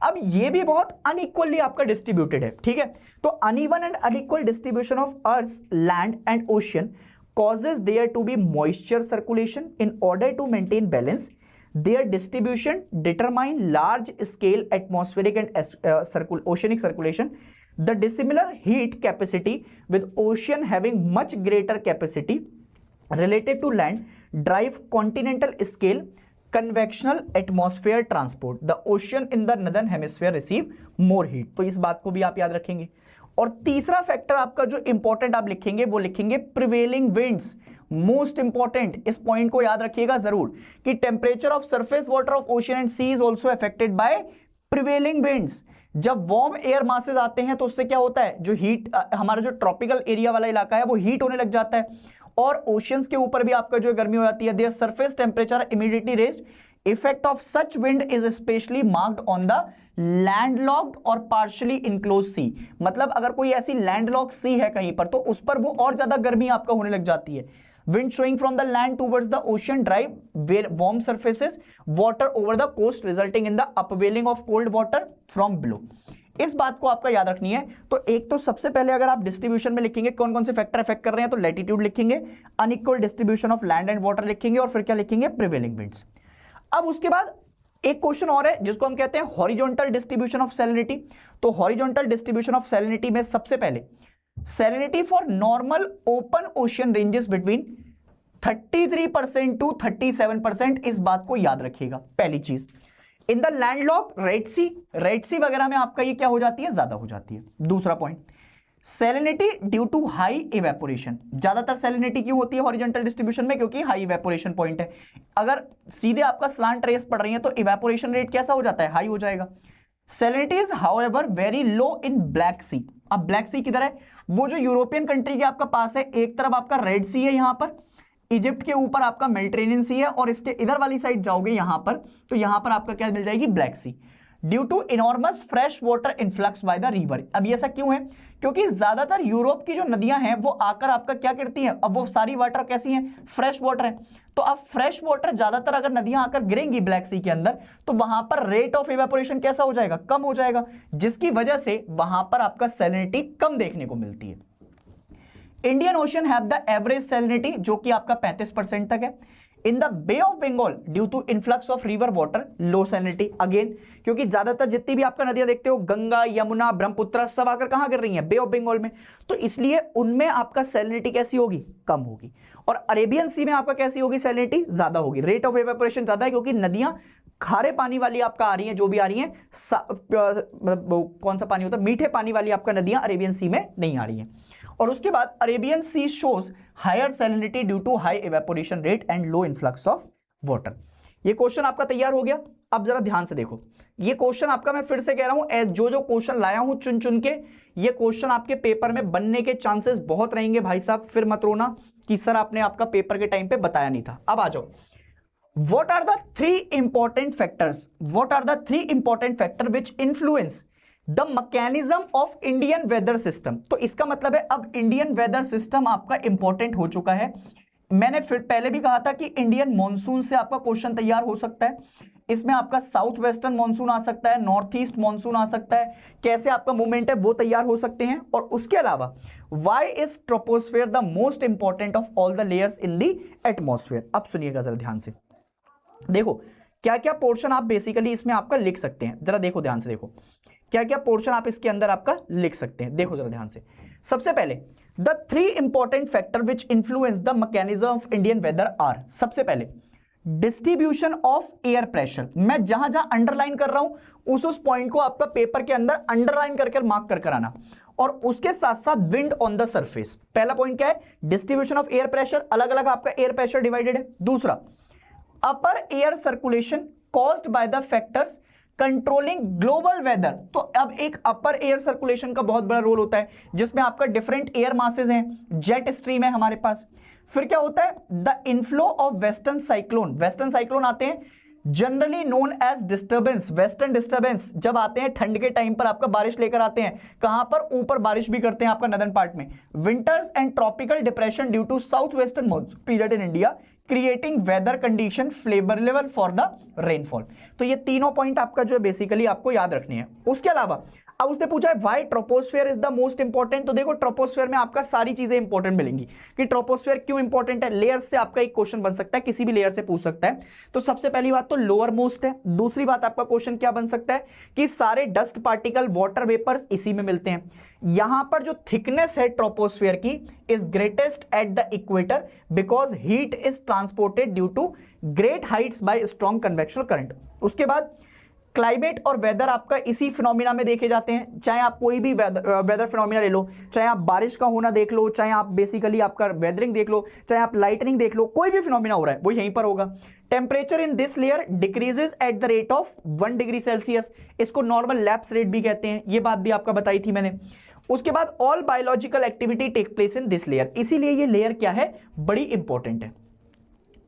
अब ये भी बहुत अनइक्वली आपका डिस्ट्रीब्यूटेड है, ठीक है। तो uneven and unequal distribution of earth, land and ocean causes there to be moisture circulation. In order to maintain balance, their distribution determine large scale atmospheric and oceanic circulation. The dissimilar heat capacity with ocean having much greater capacity relative to land drive continental scale convectional atmosphere transport. The ocean in the northern hemisphere receive more heat. तो इस बात को भी आप याद रखेंगे। और तीसरा फैक्टर आपका जो इंपॉर्टेंट आप लिखेंगे वो लिखेंगे प्रिवेलिंग विंड्स, मोस्ट इंपॉर्टेंट, इस पॉइंट को याद रखिएगा जरूर कि temperature of surface water of ocean and sea is also affected by prevailing winds. जब वार्म एयर मासेस आते हैं तो उससे क्या होता है, जो हीट हमारा जो ट्रॉपिकल एरिया वाला इलाका है वो हीट होने लग जाता है, और ओशियंस के ऊपर भी आपका जो गर्मी हो जाती है। Their surface temperature immediately raised. Effect of such wind is specially marked on the landlocked और पार्शियली इनक्लोज सी। मतलब अगर कोई ऐसी लैंडलॉक्ड सी है कहीं पर, तो उस पर वो और ज्यादा गर्मी आपका होने लग जाती है। Wind blowing from the land towards the ocean drive warm surfaces water over the coast resulting in the upwelling of cold water from below. इस बात को आपका याद रखनी है। तो एक तो सबसे पहले अगर आप डिस्ट्रीब्यूशन में लिखेंगे कौन कौन से फैक्टर इफेक्ट कर रहे हैं, तो लैटिट्यूड लिखेंगे, unequal distribution of land and water लिखेंगे, और फिर क्या लिखेंगे, प्रिवेलिंग विंड्स। अब उसके बाद एक क्वेश्चन और है जिसको हम कहते हैं हॉरिजॉन्टल डिस्ट्रीब्यूशन ऑफ सैलिनिटी। तो हॉरिजॉन्टल डिस्ट्रीब्यूशन ऑफ सैलिनिटी में सबसे पहले salinity for normal open ocean ranges between 33% to 37%, इस बात को याद रखिएगा पहली चीज। In the landlocked Red Sea वगैरह में आपका ये क्या हो जाती है, ज्यादा हो जाती है। दूसरा point, salinity due to high evaporation. ज्यादातर सैलिनिटी क्यों होती है हॉरिजॉन्टल डिस्ट्रीब्यूशन में, क्योंकि हाई इवेपोरेशन पॉइंट है। अगर सीधे आपका स्लांट रेस पड़ रही है तो इवेपोरेशन रेट कैसा हो जाता है, हाई हो जाएगा। Salinity is however very low in Black Sea. अब ब्लैक सी किधर है, वो जो यूरोपियन कंट्री के आपका पास है, एक तरफ आपका रेड सी है, यहां पर इजिप्ट के ऊपर आपका मेडिटेरेनियन सी है, और इसके इधर वाली साइड जाओगे यहां पर, तो यहां पर आपका क्या मिल जाएगी, Black Sea. Due to enormous fresh water influx by the river. अब ये ऐसा क्यों है, क्योंकि ज्यादातर यूरोप की जो नदियां हैं वो आकर आपका क्या करती हैं, अब वो सारी वाटर कैसी हैं, फ्रेश वाटर है। तो अब फ्रेश वाटर ज्यादातर अगर नदियां आकर गिरेंगी ब्लैक सी के अंदर, तो वहां पर रेट ऑफ इवेपोरेशन कैसा हो जाएगा, कम हो जाएगा, जिसकी वजह से वहां पर आपका सैलिनिटी कम देखने को मिलती है। Indian Ocean have the average salinity जो कि आपका 35% तक है। In the Bay of Bengal due to influx of river water low salinity, again क्योंकि ज्यादातर जितनी भी आपका नदियां देखते हो, गंगा, यमुना, ब्रह्मपुत्र, सब आकर कहां गिर रही हैं, बे ऑफ बंगाल में, तो इसलिए उनमें आपका सैलिनिटी कैसी होगी, कम होगी। और अरेबियन सी में आपका कैसी होगी, सैलिनिटी ज्यादा होगी। रेट ऑफ इवेपोरेशन ज्यादा है क्योंकि नदियां खारे पानी वाली आपका आ रही हैं, जो भी आ रही हैं, कौन सा पानी होता है, मीठे पानी वाली आपका नदियां अरेबियन सी में नहीं आ रही हैं। और उसके बाद Arabian Sea shows higher salinity due to high evaporation rate and low influx of water. ये क्वेश्चन आपका तैयार हो गया। अब जरा ध्यान से देखो, ये क्वेश्चन आपका, मैं फिर से कह रहा हूं, जो जो क्वेश्चन लाया हूं चुन चुन के, ये क्वेश्चन आपके पेपर में बनने के चांसेस बहुत रहेंगे भाई साहब। फिर मत रोना कि सर आपने आपका पेपर के टाइम पे बताया नहीं था। अब आ जाओ, what are the three important factors, what are the three important factor which influence the mechanism of Indian weather system. तो इसका मतलब है अब इंडियन वेदर सिस्टम आपका इंपॉर्टेंट हो चुका है। मैंने फिर पहले भी कहा था कि इंडियन मॉनसून से आपका क्वेश्चन तैयार हो सकता है। इसमें आपका साउथ वेस्टर्न मॉनसून आ सकता है, नॉर्थ ईस्ट मॉनसून आ सकता है, कैसे आपका मूवमेंट है वो तैयार हो सकते हैं। और उसके अलावा why is troposphere the most important of all the layers in the atmosphere. अब सुनिएगा जरा ध्यान से, देखो क्या क्या पोर्शन आप बेसिकली इसमें आपका लिख सकते हैं, जरा देखो ध्यान से देखो। क्या क्या पोर्शन आप इसके अंदर आपका लिख सकते हैं, देखो जरा ध्यान से। सबसे पहले the 3 important factor which influence the mechanism of Indian weather are, सबसे पहले डिस्ट्रीब्यूशन ऑफ एयर प्रेशर। मैं जहां जहां अंडरलाइन कर रहा हूं उस पॉइंट को आपका पेपर के अंदर अंडरलाइन करके मार्क कर कर आना, और उसके साथ साथ विंड ऑन द सरफेस। पहला पॉइंट क्या है, डिस्ट्रीब्यूशन ऑफ एयर प्रेशर, अलग अलग आपका एयर प्रेशर डिवाइडेड है। दूसरा, upper air circulation caused by the factors controlling global weather. तो अब एक अपर एयर सर्कुलेशन का बहुत बड़ा रोल होता है, जिसमें आपका डिफरेंट एयर मासेस हैं, जेट स्ट्रीम है हमारे पास। फिर क्या होता है, the inflow of western cyclone. Western cyclone आते हैं generally known as disturbance. Western disturbance जब आते हैं ठंड के टाइम पर आपका बारिश लेकर आते हैं, कहां पर, ऊपर बारिश भी करते हैं आपका नदर्न पार्ट में। Winters and tropical depression due to south western monsoon period in India creating weather condition favourable for the rainfall. तो ये तीनों पॉइंट आपका जो है बेसिकली आपको याद रखनी है। उसके अलावा अब उसने पूछा है why troposphere is the most important. तो देखो ट्रोपोस्फियर में आपका सारी चीजें इंपॉर्टेंट मिलेंगी कि ट्रोपोस्फियर क्यों इंपॉर्टेंट है। लेयर्स से आपका एक क्वेश्चन बन सकता है, किसी भी लेयर से पूछ सकता है। तो सबसे पहली बात तो लोअर मोस्ट है। दूसरी बात आपका क्वेश्चन क्या बन सकता है कि सारे डस्ट पार्टिकल, वाटर वेपर्स इसी में मिलते हैं। यहां पर जो थिकनेस है ट्रोपोस्फियर की is greatest at the equator because heat is transported due to great heights by strong convectional current. उसके बाद क्लाइमेट और वेदर आपका इसी फिनोमिना में देखे जाते हैं। चाहे आप कोई भी वेदर फिनोमिना ले लो, चाहे आप बारिश का होना देख लो, चाहे आप बेसिकली आपका वेदरिंग देख लो, चाहे आप लाइटनिंग देख लो, कोई भी फिनोमिना हो रहा है वो यहीं पर होगा। Temperature in this layer decreases at the rate of 1 degree Celsius. इसको नॉर्मल लैप्स रेट भी कहते हैं, ये बात भी आपका बताई थी मैंने। उसके बाद all biological activity take place in this layer. इसीलिए ये लेयर क्या है, बड़ी इंपॉर्टेंट है।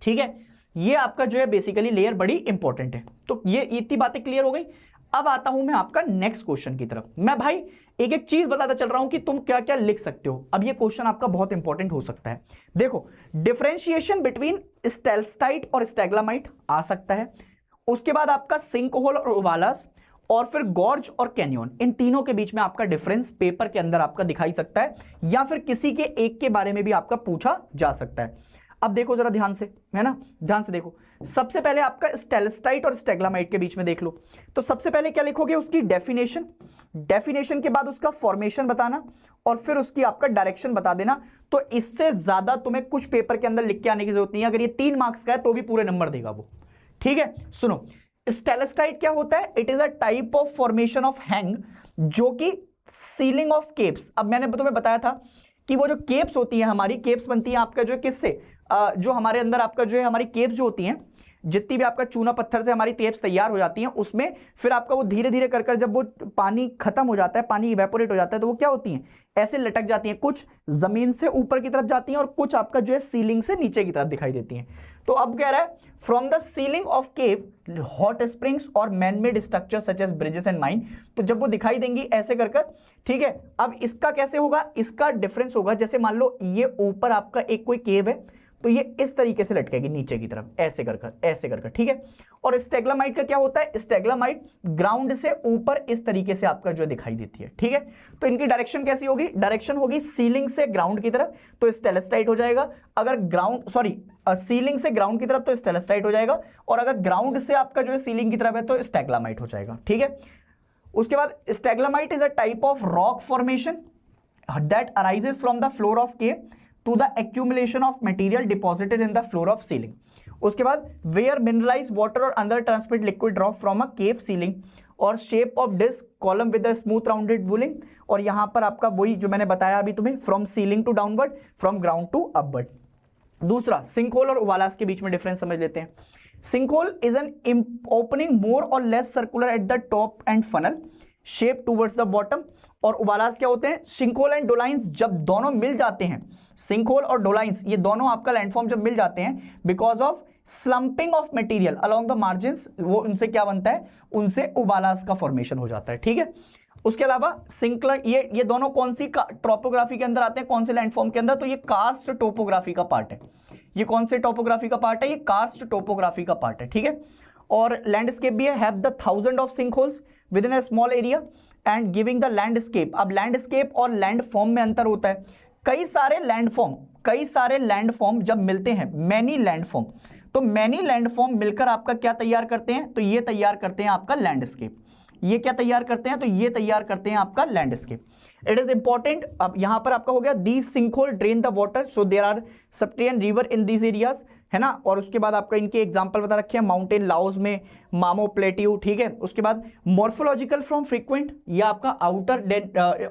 ठीक है, ये आपका जो है बेसिकली लेयर बड़ी इंपॉर्टेंट है। तो ये इतनी बातें क्लियर हो गई। अब आता हूं मैं आपका नेक्स्ट क्वेश्चन की तरफ। मैं भाई एक एक चीज बताता चल रहा हूं कि तुम क्या क्या लिख सकते हो। अब ये क्वेश्चन आपका बहुत इंपॉर्टेंट हो सकता है। देखो, डिफरेंशिएशन बिटवीन स्टेल्स्टाइट और स्टैग्लामाइट आ सकता है। उसके बाद आपका सिंक होल और ओवालास, और फिर गॉर्ज और कैनियन, इन तीनों के बीच में आपका डिफरेंस पेपर के अंदर आपका दिखाई सकता है, या फिर किसी के एक के बारे में भी आपका पूछा जा सकता है। अब देखो जरा ध्यान से, है ना, ध्यान से देखो। सबसे पहले आपका स्टेल्स्टाइट और स्टैग्लामाइट के बीच में देख लो। तो सबसे पहले क्या लिखोगे, उसकी डेफिनेशन, डेफिनेशन के बाद उसका फॉर्मेशन बताना, और फिर उसकी आपका डायरेक्शन बता देना। तो इससे ज्यादा तुम्हें कुछ पेपर के अंदर लिख के आने की जरूरत नहीं है। अगर ये 3 मार्क्स का है तो भी पूरे नंबर देगा वो। ठीक है, सुनो, स्टेल्स्टाइट क्या होता है, it is a type of formation of hang, जो कि सीलिंग ऑफ केप्स। अब मैंने तुम्हें बताया था कि वो जो केप्स होती है हमारी, केप्स बनती है आपका जो है किससे, जो हमारे अंदर आपका जो है हमारी केप्स जो होती हैं, जितनी भी आपका चूना पत्थर से हमारी केप्स तैयार हो जाती हैं, उसमें फिर आपका वो धीरे धीरे कर जब वो पानी खत्म हो जाता है, पानी इवेपोरेट हो जाता है, तो वो क्या होती हैं, ऐसे लटक जाती हैं। कुछ जमीन से ऊपर की तरफ जाती हैं और कुछ आपका जो है सीलिंग से नीचे की तरफ दिखाई देती हैं। तो अब कह रहा है from the ceiling of cave hot springs और manmade structure such as bridges and mine. तो जब वो दिखाई देंगी ऐसे कर कर, ठीक है। अब इसका कैसे होगा, इसका डिफरेंस होगा, जैसे मान लो ये ऊपर आपका एक कोई केव है, तो ये इस तरीके से लटकेगी नीचे की तरफ, ऐसे कर कर, ऐसे कर कर, ठीक है। और स्टेग्लामाइट का क्या होता है, स्टेग्लामाइट ग्राउंड से ऊपर इस तरीके से आपका जो दिखाई देती है, ठीक है। तो इनकी डायरेक्शन कैसी होगी, डायरेक्शन होगी सीलिंग से ग्राउंड की तरफ, तो स्टेलेस्टाइट हो जाएगा। अगर ग्राउंड सीलिंग से ग्राउंड की तरफ तो स्टेलेस्टाइट हो जाएगा, और अगर ग्राउंड से आपका जो है सीलिंग की तरफ है तो स्टेग्लामाइट हो जाएगा, ठीक है। उसके बाद stalagmite is a type of rock formation that arises from the floor of cave to the accumulation of material deposited in the floor of ceiling. उसके बाद where mineralized water or other transparent liquid drop from a cave ceiling और shape of disc column with a smooth rounded veiling, और यहां पर आपका वही जो मैंने बताया अभी तुम्हें, from ceiling to downward, from ground to upward. दूसरा, sinkhole और ovalas के बीच में डिफरेंस समझ लेते हैं। sinkhole is an opening more or less circular at the top and funnel shape towards the bottom, और ओवालास क्या होते हैं, सिंकहोल एंड डोलाइंस जब दोनों मिल जाते हैं, सिंकहोल और डोलाइंस ये दोनों आपका लैंडफॉर्म जब मिल जाते हैं because of slumping of material along the margins, वो उनसे क्या बनता है, उनसे ओवालास का फॉर्मेशन हो जाता है, ठीक है। उसके अलावा सिंकलर, ये दोनों कौन सी टोपोग्राफी के अंदर आते हैं, कौन से लैंडफॉर्म के अंदर, तो ये कार्स्ट टोपोग्राफी का पार्ट है। ये कौन से टोपोग्राफी का पार्ट है, ये कार्स्ट टोपोग्राफी का पार्ट है, ठीक है। और लैंडस्केप भी है, have the 1000 of sinkholes with in a small area and giving the landscape. अब लैंडस्केप और लैंडफॉर्म में अंतर होता है। कई सारे लैंडफॉर्म जब मिलते हैं, मैनी लैंडफॉर्म, तो मैनी लैंडफॉर्म मिलकर आपका क्या तैयार करते हैं, तो ये तैयार करते हैं आपका लैंडस्केप। ये क्या तैयार करते हैं, तो ये तैयार करते हैं आपका लैंडस्केप। It is important. अब यहां पर आपका हो गया these sinkhole drain the water, so there are subterranean river in these areas, है ना। और उसके बाद आपका इनके एग्जांपल बता रखे हैं, माउंटेन लाओस में मामो प्लेट्यू, ठीक है। उसके बाद मॉर्फोलॉजिकल फ्रॉम फ्रीक्वेंट, ये आपका आउटर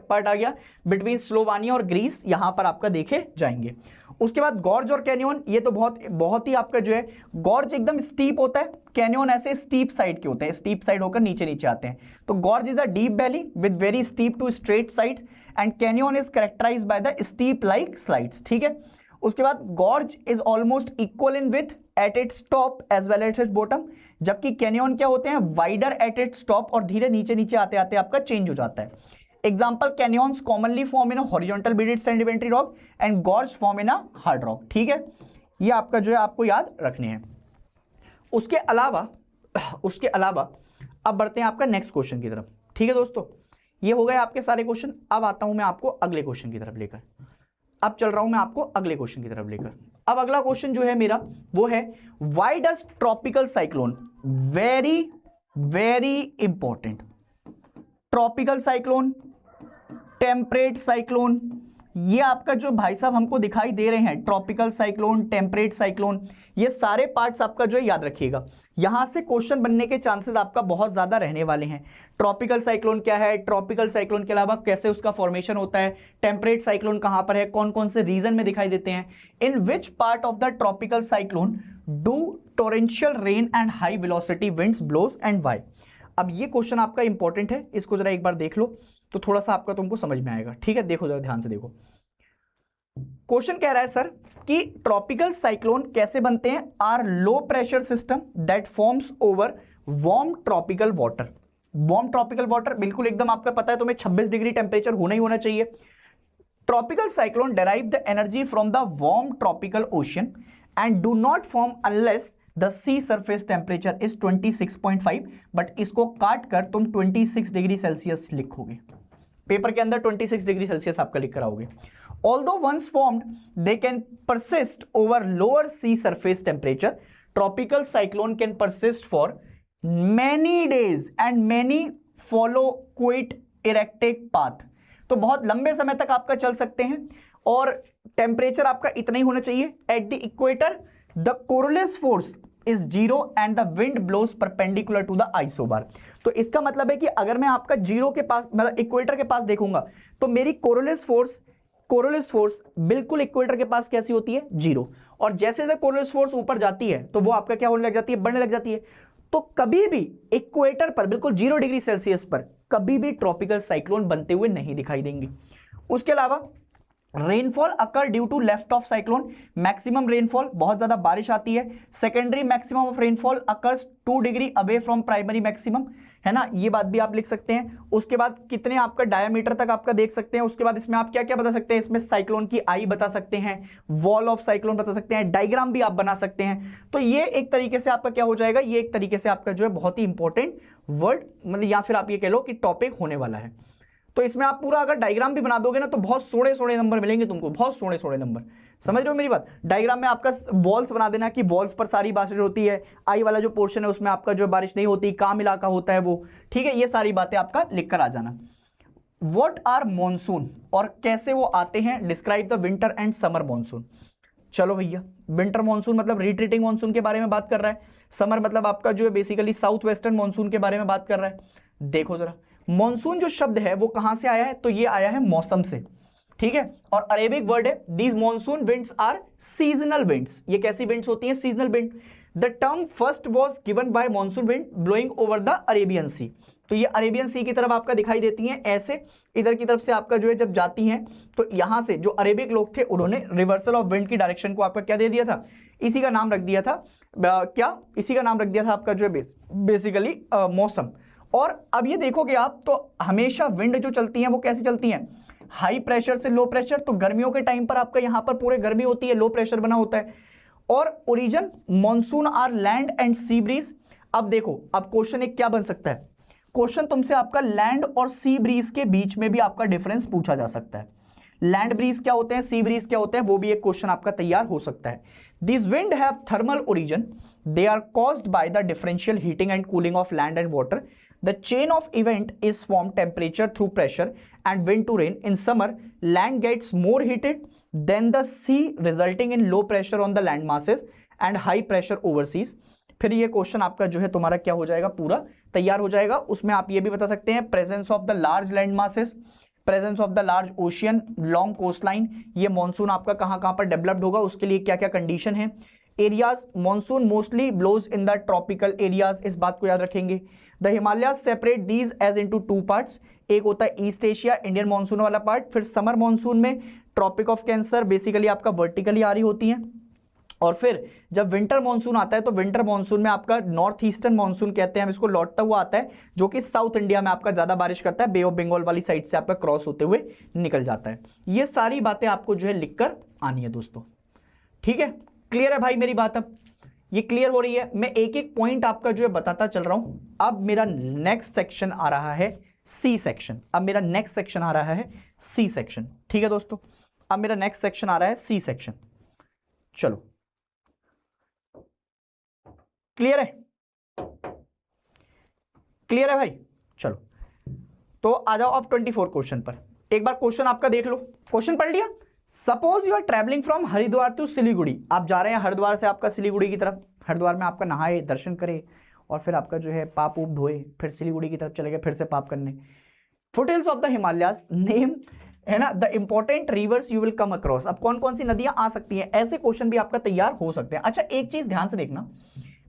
पार्ट आ गया बिटवीन स्लोवानिया और ग्रीस, यहां पर आपका देखे जाएंगे। उसके बाद गॉर्ज और कैनियन, ये तो बहुत ही आपका जो है, गॉर्ज एकदम स्टीप होता है, कैनियन ऐसे स्टीप साइड के होते हैं, स्टीप साइड होकर नीचे नीचे आते हैं। तो gorge is a deep valley with very steep two straight side and canyon is characterized by the steep like slides, ठीक है। उसके बाद gorge is almost equal in width at its top as well as its bottom, जबकि canyon क्या होते हैं, wider eight its top और धीरे नीचे नीचे आते आते आपका चेंज हो जाता है। Example, canyons commonly form in horizontal bedded sedimentary rock and gorge form in hard rock, ठीक है। ये आपका जो है आपको याद रखने हैं। उसके अलावा अब बढ़ते हैं आपका नेक्स्ट क्वेश्चन की तरफ, ठीक है दोस्तों। ये हो गए आपके सारे क्वेश्चन। अब आता हूं मैं आपको अगले क्वेश्चन की तरफ लेकर, अब चल रहा हूं मैं आपको अगले क्वेश्चन की तरफ लेकर। अब अगला क्वेश्चन जो है मेरा वो है, why does tropical cyclone, very very important, tropical cyclone, temperate cyclone, ये आपका जो भाई साहब हमको दिखाई दे रहे हैं, ट्रॉपिकल साइक्लोन, टेम्परेट साइक्लोन, ये सारे पार्ट्स आपका जो है याद रखिएगा। यहां से क्वेश्चन बनने के चांसेस आपका बहुत ज्यादा रहने वाले हैं। ट्रॉपिकल साइक्लोन क्या है, ट्रॉपिकल साइक्लोन के अलावा कैसे उसका फॉर्मेशन होता है, टेम्परेट साइक्लोन कहां पर है, कौन कौन से रीजन में दिखाई देते हैं, in which part of the tropical cyclone do torrential rain and high velocity winds blows and why. अब ये क्वेश्चन आपका इंपॉर्टेंट है, इसको जरा एक बार देख लो तो थोड़ा सा आपका तुमको समझ में आएगा, ठीक है। देखो जरा ध्यान से देखो, क्वेश्चन कह रहा है सर कि ट्रॉपिकल साइक्लोन कैसे बनते हैं, are low pressure system that forms over warm tropical water. Warm tropical water बिल्कुल एकदम आपका पता है तुम्हें 26 डिग्री टेम्परेचर होना ही होना चाहिए। Tropical cyclone derive the energy from the warm tropical ocean and do not form unless the sea surface temperature is 26.5, but इसको काट कर तुम 26 डिग्री सेल्सियस लिखोगे, पेपर के अंदर 26 डिग्री सेल्सियस आपका लिख कर आओगे। Although once formed, they can persist over lower sea surface temperature. Tropical cyclone can persist for many days and many follow quite erratic path. तो बहुत लंबे समय तक आपका चल सकते हैं और टेम्परेचर आपका इतना ही होना चाहिए। At the equator the Coriolis force is 0 and the wind blows perpendicular to the isobar. तो इसका मतलब है कि अगर मैं आपका जीरो के पास मतलब इक्वेटर के पास देखूंगा तो मेरी कोरोलिस फोर्स बिल्कुल इक्वेटर के पास कैसी होती है, 0। और जैसे जैसे कोरोलिस फोर्स ऊपर जाती है तो वो आपका क्या होने लग जाती है, बढ़ने लग जाती है। तो कभी भी इक्वेटर पर बिल्कुल 0 डिग्री सेल्सियस पर कभी भी ट्रॉपिकल साइक्लोन बनते हुए नहीं दिखाई देंगे। उसके अलावा rainfall occur due to left of cyclone, maximum rainfall बहुत ज्यादा बारिश आती है। Secondary maximum of rainfall occurs 2 degree away from primary maximum, है ना, ये बात भी आप लिख सकते हैं। उसके बाद कितने आपका डायमीटर तक आपका देख सकते हैं। उसके बाद इसमें आप क्या क्या बता सकते हैं, इसमें साइक्लोन की आई बता सकते हैं, वॉल ऑफ साइक्लोन बता सकते हैं, डायग्राम भी आप बना सकते हैं। तो ये एक तरीके से आपका क्या हो जाएगा, ये एक तरीके से आपका जो है बहुत ही इंपॉर्टेंट वर्ड मतलब या फिर आप ये कह लो कि टॉपिक होने वाला है। तो इसमें आप पूरा अगर डायग्राम भी बना दोगे ना तो बहुत सोड़े नंबर मिलेंगे तुमको, बहुत सोड़े नंबर। समझ रहे हो मेरी बात। डायग्राम में आपका वॉल्स बना देना कि वॉल्स पर सारी बारिश होती है, आई वाला जो पोर्शन है उसमें आपका जो बारिश नहीं होती, काम इलाका होता है वो, ठीक है। ये सारी बातें आपका लिख कर आ जाना। व्हाट आर मॉनसून और कैसे वो आते हैं, describe the winter and summer monsoon. चलो भैया, विंटर मॉनसून मतलब रिट्रीटिंग मॉनसून के बारे में बात कर रहा है, समर मतलब आपका जो है बेसिकली साउथ वेस्टर्न मॉनसून के बारे में बात कर रहा है। देखो जरा, मॉनसून जो शब्द है वो कहां से आया है, तो ये आया है मौसम से, ठीक है। और अरेबिक वर्ड है, these monsoon winds are seasonal winds. ये कैसी विंड्स होती हैं, seasonal wind. The term first was given by monsoon wind blowing over the Arabian Sea. तो ये अरेबियन सी की तरफ आपका दिखाई देती हैं, ऐसे इधर की तरफ से आपका जो है जब जाती हैं तो यहां से जो अरेबिक लोग थे उन्होंने रिवर्सल ऑफ विंड की डायरेक्शन को आपका क्या दे दिया था, इसी का नाम रख दिया था क्या, इसी का नाम रख दिया था आपका जो है बेसिकली मौसम। और अब ये देखोगे आप तो हमेशा विंड जो चलती हैं वो कैसी चलती हैं, हाई प्रेशर से लो प्रेशर। तो गर्मियों के टाइम पर आपका यहां पर पूरे गर्मी होती है, लो प्रेशर बना होता है। और origin monsoon are land and sea breeze. अब देखो, अब क्वेश्चन एक क्या बन सकता है, क्वेश्चन तुमसे आपका लैंड और सी ब्रीज के बीच में भी आपका डिफरेंस पूछा जा सकता है। लैंड ब्रीज क्या होते हैं, सी ब्रीज क्या होते हैं, वो भी एक क्वेश्चन आपका तैयार हो सकता है। This wind have thermal origin, they are caused by the differential heating and cooling of land and water. The chain of event is from temperature through pressure and wind to rain. In summer, land gets more heated than the sea, resulting in low pressure on the land masses and high pressure overseas. फिर ये question आपका जो है तुम्हारा क्या हो जाएगा, पूरा तैयार हो जाएगा। उसमें आप ये भी बता सकते हैं presence of the large land masses, presence of the large ocean, long coast line, ये मॉनसून आपका कहाँ कहाँ पर डेवलप्ड होगा, उसके लिए क्या क्या कंडीशन है। Areas, monsoon mostly blows in the tropical areas, इस बात को याद रखेंगे। The Himalayas separate these edge into two parts, एक होता है ईस्ट एशिया इंडियन मॉनसून वाला पार्ट, फिर समर मॉनसून में ट्रॉपिक ऑफ कैंसर बेसिकली आपका वर्टिकली आ रही होती है, और फिर जब विंटर मॉनसून आता है तो विंटर मॉनसून में आपका नॉर्थ ईस्टर्न मॉनसून कहते हैं हम इसको, लौटता हुआ आता है, जो कि साउथ इंडिया में आपका ज्यादा बारिश करता है, बे ऑफ बंगाल वाली साइड से आपका क्रॉस होते हुए निकल जाता है। ये सारी बातें आपको जो है लिखकर आनी है दोस्तों, ठीक है। क्लियर है भाई मेरी बात, अब ये क्लियर हो रही है। मैं एक एक पॉइंट आपका जो है बताता चल रहा हूं। अब मेरा नेक्स्ट सेक्शन आ रहा है सी सेक्शन, अब मेरा नेक्स्ट सेक्शन आ रहा है सी सेक्शन, ठीक है दोस्तों। अब मेरा नेक्स्ट सेक्शन आ रहा है सी सेक्शन, चलो क्लियर है, क्लियर है भाई, चलो तो आ जाओ अब 24 क्वेश्चन पर। एक बार क्वेश्चन आपका देख लो, क्वेश्चन पढ़ लिया। Suppose you are travelling from Haridwar to Siliguri, आप जा रहे हैं हरिद्वार से आपका सिलीगुड़ी की तरफ, हरिद्वार में आपका नहाए, दर्शन करे, और फिर आपका जो है पाप ऊप धोए, फिर सिलीगुड़ी की तरफ चले गए फिर से पाप करने। Foothills of the Himalayas, name है ना the important rivers you will come across. अब कौन कौन सी नदियां आ सकती हैं, ऐसे क्वेश्चन भी आपका तैयार हो सकते हैं। अच्छा एक चीज ध्यान से देखना,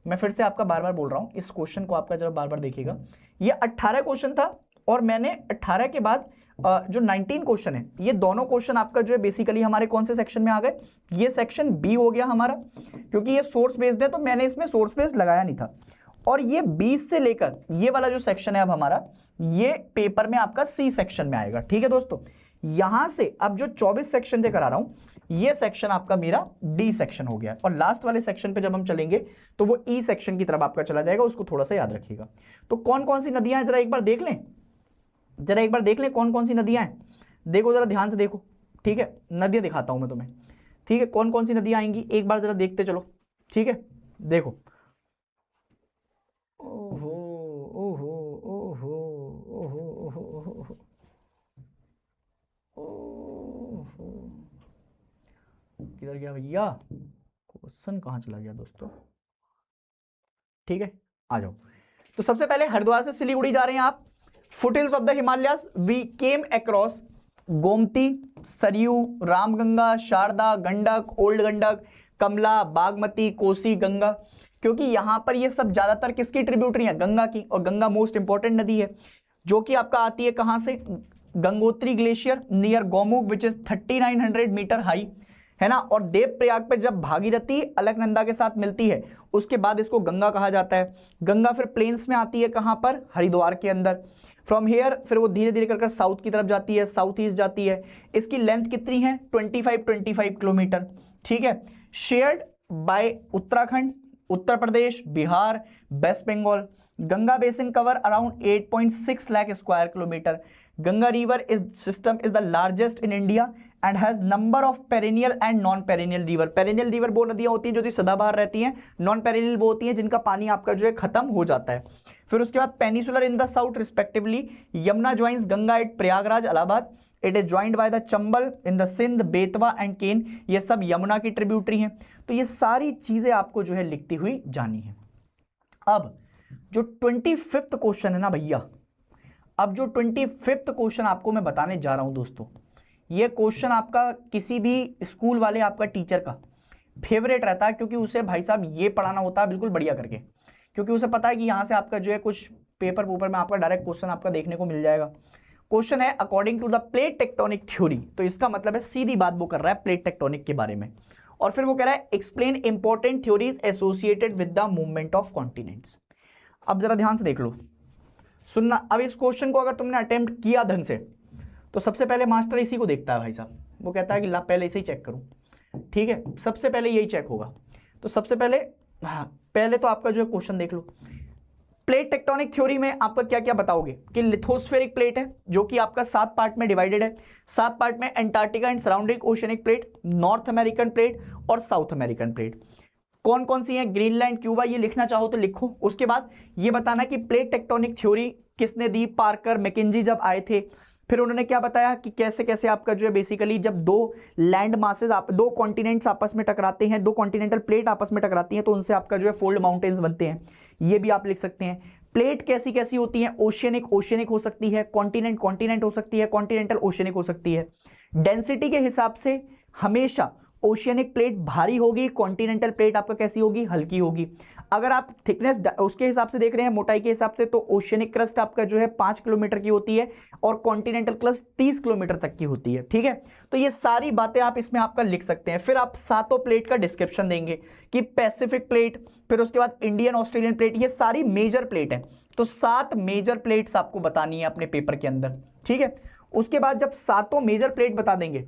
मैं फिर से आपका बार बार बोल रहा हूं, इस क्वेश्चन को आपका जरा बार बार देखिएगा। ये 18 क्वेश्चन था, और मैंने 18 के बाद जो 19 क्वेश्चन है, ये दोनों क्वेश्चन आपका जो है बेसिकली हमारे कौन से सेक्शन में आ गए, ये सेक्शन बी हो गया हमारा, क्योंकि ये सोर्स बेस्ड है तो मैंने इसमें सोर्स बेस्ड लगाया नहीं था। और ये 20 से लेकर ये वाला जो सेक्शन है अब हमारा, ये पेपर में आपका सी सेक्शन में आएगा, ठीक है दोस्तों। यहां से अब जो 24 सेक्शन से करा रहा हूं, ये सेक्शन आपका मेरा डी सेक्शन हो गया, और लास्ट वाले सेक्शन पे जब हम चलेंगे तो वो ई सेक्शन की तरफ आपका चला जाएगा, उसको थोड़ा सा याद रखिएगा। तो कौन कौन सी नदियां हैं जरा एक बार देख लें, जरा एक बार देख लें कौन कौन सी नदियां हैं, देखो जरा ध्यान से देखो, ठीक है। नदियां दिखाता हूं मैं तुम्हें, ठीक है, कौन कौन सी नदियां आएंगी एक बार जरा देखते चलो, ठीक है। देखो, ओहो ओहो ओहो ओहो ओहो, किधर गया भैया, क्वेश्चन कहां चला गया दोस्तों, ठीक है आ जाओ। तो सबसे पहले हरिद्वार से सिलीगुड़ी जा रहे हैं आप, foothills of the Himalayas, we came across Gomti, Saryu, Ramganga, Sharda, Gandak, old Gandak, Kamla, Bagmati, Kosi, Ganga, क्योंकि यहां पर ये सब ज्यादातर किसकी ट्रिब्यूटरी है, गंगा की, और गंगा मोस्ट इंपॉर्टेंट नदी है, जो कि आपका आती है कहां से, Gangotri glacier near Gaumukh which is 3900 metre high, है ना। और देवप्रयाग पे जब भागीरथी अलकनंदा के साथ मिलती है उसके बाद इसको गंगा कहा जाता है। गंगा फिर प्लेन्स में आती है कहां पर, हरिद्वार के अंदर। फ्रॉम हेयर फिर वो धीरे धीरे कर साउथ की तरफ जाती है, साउथ ईस्ट जाती है। इसकी लेंथ कितनी है, 25 किलोमीटर, ठीक है। Shared by Uttarakhand, Uttar Pradesh, Bihar, West Bengal. Ganga basin cover around 8.6 lakh square kilometre. Ganga river is system is the largest in India and has number of perennial and non perennial river. Perennial river वो नदियां होती हैं जो सदाबहार रहती हैं, नॉन पेरिनियल वो होती हैं जिनका पानी आपका जो है खत्म हो जाता है। फिर उसके बाद peninsular in the south respectively, Yamuna joins Ganga at Prayagraj Allahabad, it is joined by the Chambal in the Sindh, Betwa and Ken, ये सब यमुना की ट्रिब्यूटरी हैं। तो ये सारी चीजें आपको जो है लिखती हुई जानी है। अब जो 25वां क्वेश्चन है ना भैया, अब जो 25वां क्वेश्चन आपको मैं बताने जा रहा हूं दोस्तों, ये क्वेश्चन आपका किसी भी स्कूल वाले आपका टीचर का फेवरेट रहता है, क्योंकि उसे भाई साहब ये पढ़ाना होता है बिल्कुल बढ़िया करके, क्योंकि उसे पता है कि यहां से आपका जो है कुछ पेपर में आपका डायरेक्ट क्वेश्चन आपका देखने को मिल जाएगा। क्वेश्चन है according to the plate tectonic theory, तो इसका मतलब है सीधी बात वो कर रहा है प्लेट टेक्टोनिक के बारे में, और फिर वो कह रहा है explain important theories associated with the movement of continents. अब जरा ध्यान से देख लो, सुनना। अब इस क्वेश्चन को अगर तुमने अटेम्प्ट किया ढंग से, तो सबसे पहले मास्टर इसी को देखता है भाई साहब, वो कहता है कि ला पहले इसे ही चेक करूं, ठीक है, सबसे पहले यही चेक होगा। तो सबसे पहले पहले तो आपका जो है क्वेश्चन देख लो, प्लेट टेक्टोनिक थ्योरी में आपका क्या क्या बताओगे कि लिथोस्फेरिक प्लेट है जो कि आपका 7 पार्ट में डिवाइडेड है। 7 पार्ट में Antarctica and surrounding oceanic plate, north American plate और साउथ अमेरिकन प्लेट। कौन कौन सी है? Greenland, Cuba. ये लिखना चाहो तो लिखो। उसके बाद ये बताना कि प्लेट टेक्टोनिक थ्योरी किसने दी? पार्कर मैकेंजी जब आए थे। फिर उन्होंने क्या बताया कि कैसे कैसे आपका जो है बेसिकली जब दो लैंड मासेस, दो कॉन्टिनेंट्स आपस में टकराते हैं, दो कॉन्टिनेंटल प्लेट आपस में टकराती हैं तो उनसे आपका जो है फोल्ड माउंटेन्स बनते हैं। ये भी आप लिख सकते हैं। प्लेट कैसी कैसी होती है? ओशियनिक ओशियनिक हो सकती है, कॉन्टिनेंट कॉन्टिनेंट हो सकती है, कॉन्टिनेंटल ओशियनिक हो सकती है। डेंसिटी के हिसाब से हमेशा ओशियनिक प्लेट भारी होगी, कॉन्टिनेंटल प्लेट आपका कैसी होगी? हल्की होगी। अगर आप थिकनेस उसके हिसाब से देख रहे हैं, मोटाई के हिसाब से, तो ओशियनिक क्रस्ट आपका जो है 5 किलोमीटर की होती है और कॉन्टिनेंटल क्रस्ट 30 किलोमीटर तक की होती है। ठीक है, तो ये सारी बातें आप इसमें आपका लिख सकते हैं। फिर आप सातों प्लेट का डिस्क्रिप्शन देंगे कि पैसिफिक प्लेट, फिर उसके बाद इंडियन ऑस्ट्रेलियन प्लेट, ये सारी मेजर प्लेट है। तो 7 मेजर प्लेट्स आपको बतानी है अपने पेपर के अंदर। ठीक है, उसके बाद जब सातों मेजर प्लेट बता देंगे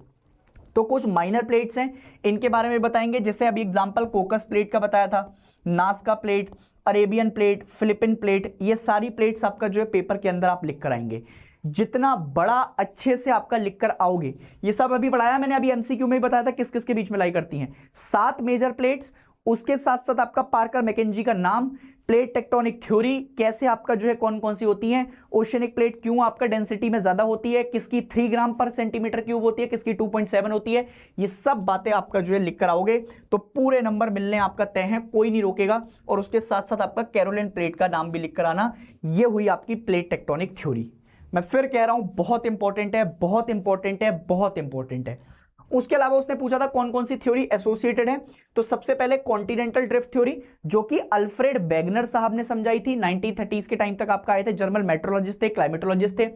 तो कुछ माइनर प्लेट्स हैं, इनके बारे में बताएंगे। जैसे अभी एग्जांपल कोकस प्लेट का बताया था, Nazca plate, Arabian plate, Philippine plate, ये सारी प्लेट्स आपका जो है पेपर के अंदर आप लिख कर आएंगे। जितना बड़ा अच्छे से आपका लिख कर आओगे, ये सब अभी पढ़ाया मैंने, अभी एमसीक्यू में ही बताया था किस किस के बीच में लाई करती हैं। 7 मेजर प्लेट्स, उसके साथ साथ आपका पार्कर मैकेंजी का नाम, प्लेट टेक्टोनिक थ्योरी, कैसे आपका जो है कौन कौन सी होती हैं, ओशियनिक प्लेट क्यों आपका डेंसिटी में ज्यादा होती है, किसकी 3 ग्राम पर सेंटीमीटर क्यूब होती है, किसकी 2.7 होती है, ये सब बातें आपका जो है लिख कर आओगे तो पूरे नंबर मिलने आपका तय है, कोई नहीं रोकेगा। और उसके साथ साथ आपका कैरोलिन प्लेट का नाम भी लिख कर आना। ये हुई आपकी प्लेट टेक्टोनिक थ्योरी। मैं फिर कह रहा हूं बहुत इंपॉर्टेंट है, बहुत इंपॉर्टेंट है, बहुत इंपॉर्टेंट है। उसके अलावा उसने पूछा था कौन कौन सी थ्योरी एसोसिएटेड है, तो सबसे पहले कॉन्टिनेंटल ड्रिफ्ट थ्योरी जो कि अल्फ्रेड वेगनर साहब ने समझाई थी। 1930s के टाइम तक आपका आए थे, जर्मन मेट्रोलॉजिस्ट थे, क्लाइमेटोलॉजिस्ट थे।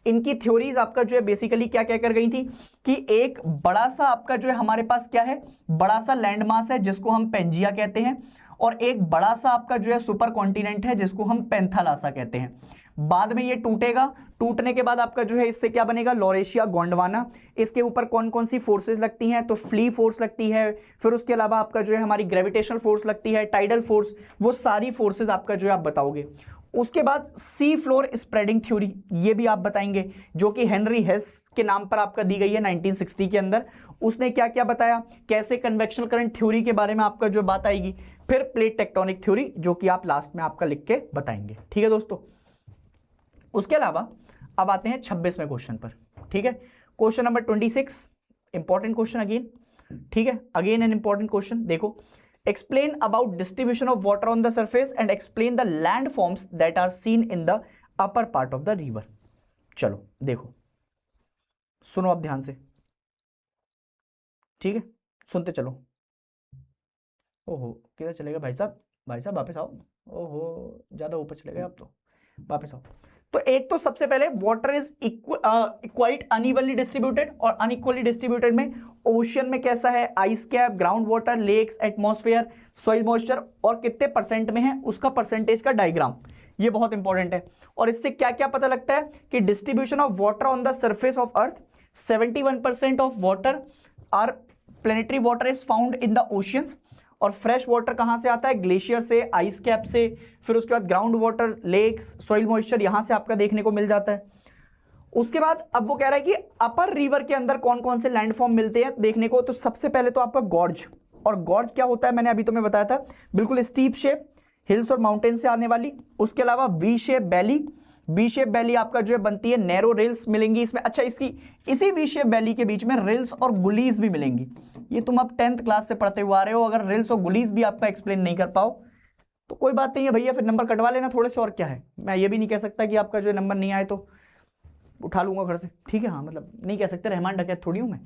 इनकी थ्योरीज आपका जो है बेसिकली क्या क्या कर गई थी कि एक बड़ा सा आपका जो है हमारे पास क्या है, बड़ा सा लैंड मास है जिसको हम पेंजिया कहते हैं, और एक बड़ा सा आपका जो है सुपर कॉन्टिनेंट है जिसको हम पेंथालासा कहते हैं। बाद में ये टूटेगा, टूटने के बाद आपका जो है इससे क्या बनेगा, लॉरेशिया गोंडवाना। इसके ऊपर कौन कौन सी फोर्सेस लगती हैं, तो फ्ली फोर्स लगती है, फिर उसके अलावा आपका जो है हमारी ग्रेविटेशनल फोर्स लगती है, टाइडल फोर्स, वो सारी फोर्सेस आपका जो है आप बताओगे। उसके बाद सी फ्लोर स्प्रेडिंग थ्योरी, ये भी आप बताएंगे, जो कि हेनरी हेस के नाम पर आपका दी गई है 1960 के अंदर। उसने क्या क्या बताया, कैसे कन्वेक्शनल करंट थ्योरी के बारे में आपका जो बात आएगी। फिर प्लेट टेक्टोनिक थ्योरी जो कि आप लास्ट में आपका लिख के बताएंगे। ठीक है दोस्तों, उसके अलावा अब आते हैं 26वें क्वेश्चन पर। ठीक है, question number 26, important question again. ठीक है, अगेन एन इंपॉर्टेंट क्वेश्चन। देखो, explain about distribution of water on the surface and explain the land forms that are seen in the upper part of the river. चलो देखो, सुनो अब ध्यान से। ठीक है, सुनते चलो। ओहो, किधर चलेगा भाई साहब? भाई साहब वापस आओ। ओहो, ज्यादा ऊपर चले गए आप तो, वापस आओ। तो एक तो सबसे पहले water is quite unevenly distributed, और अनइक्वली डिस्ट्रीब्यूटेड में ओशियन में कैसा है, ice cap, ground water, lakes, atmosphere, soil moisture, और कितने परसेंट में है उसका परसेंटेज का डायग्राम, ये बहुत इंपॉर्टेंट है। और इससे क्या क्या पता लगता है कि distribution of water on the surface of earth, 71% of water or planetary water is found in the oceans, और फ्रेश वाटर कहां से आता है, ग्लेशियर से, आइस कैप से, फिर उसके बाद ground water, lakes, soil moisture यहां से आपका देखने को मिल जाता है। उसके बाद अब वो कह रहा है कि अपर रिवर के अंदर कौन कौन से लैंडफॉर्म मिलते हैं देखने को। तो सबसे पहले तो आपका गॉर्ज, और गॉर्ज क्या होता है मैंने अभी तुम्हें बताया था, बिल्कुल स्टीप शेप, हिल्स और माउंटेन से आने वाली। उसके अलावा V shape valley, V shape valley आपका जो है बनती है, नैरो रिल्स मिलेंगी इसमें। अच्छा, इसी वी शेप वैली के बीच में रिल्स और गुलीज भी मिलेंगी। ये तुम अब 10th क्लास से पढ़ते हुए आ रहे हो, अगर रिल्स और गुलीज भी आपका एक्सप्लेन नहीं कर पाओ तो कोई बात नहीं है भैया, फिर नंबर कटवा लेना थोड़े से, और क्या है। मैं ये भी नहीं कह सकता कि आपका जो नंबर नहीं आए तो उठा लूंगा घर से। ठीक है, हाँ मतलब नहीं कह सकते, रहमान डकैत थोड़ी हूँ मैं।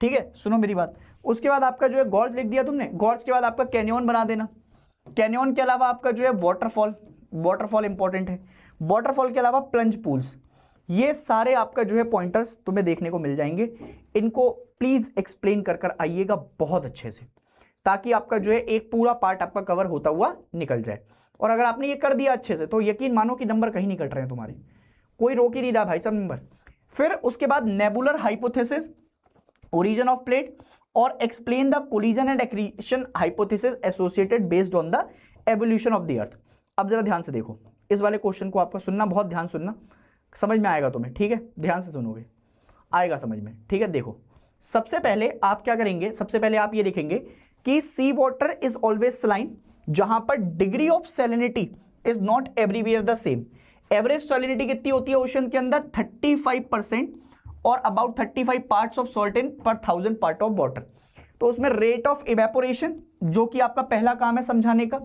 ठीक है, सुनो मेरी बात। उसके बाद आपका जो है गॉर्ज लिख दिया तुमने, गॉर्ज के बाद आपका कैनियन बना देना। कैनियन के अलावा आपका जो है वाटरफॉल, वाटरफॉल इंपॉर्टेंट है। वाटरफॉल के अलावा प्लंज पूल्स, ये सारे आपका जो है पॉइंटर्स तुम्हें देखने को मिल जाएंगे। इनको प्लीज एक्सप्लेन कर कर आइएगा बहुत अच्छे से, ताकि आपका जो है एक पूरा पार्ट आपका कवर होता हुआ निकल जाए। और अगर आपने ये कर दिया अच्छे से तो यकीन मानो कि नंबर कहीं नहीं कट रहे हैं तुम्हारे, कोई रोक ही नहीं रहा भाई साहब नंबर। फिर उसके बाद nebular hypothesis, origin of plate, और explain the collision and accretion hypothesis associated based on the evolution of the earth. अब जरा ध्यान से देखो, इस वाले क्वेश्चन को आपका सुनना, बहुत ध्यान सुनना, समझ में आएगा तुम्हें, ठीक है, ध्यान से सुनोगे, आएगा समझ में, ठीक है। देखो सबसे पहले आप क्या करेंगे, सबसे पहले आप ये देखेंगे कि सी वाटर इज ऑलवेज सलाइन, जहां पर degree of salinity is not everywhere the same. Average salinity कितनी होती है ओशन के अंदर, 35% और about 35 parts of salt in पर 1000 पार्ट ऑफ वाटर। तो उसमें रेट ऑफ इवेपोरेशन, जो कि आपका पहला काम है समझाने का,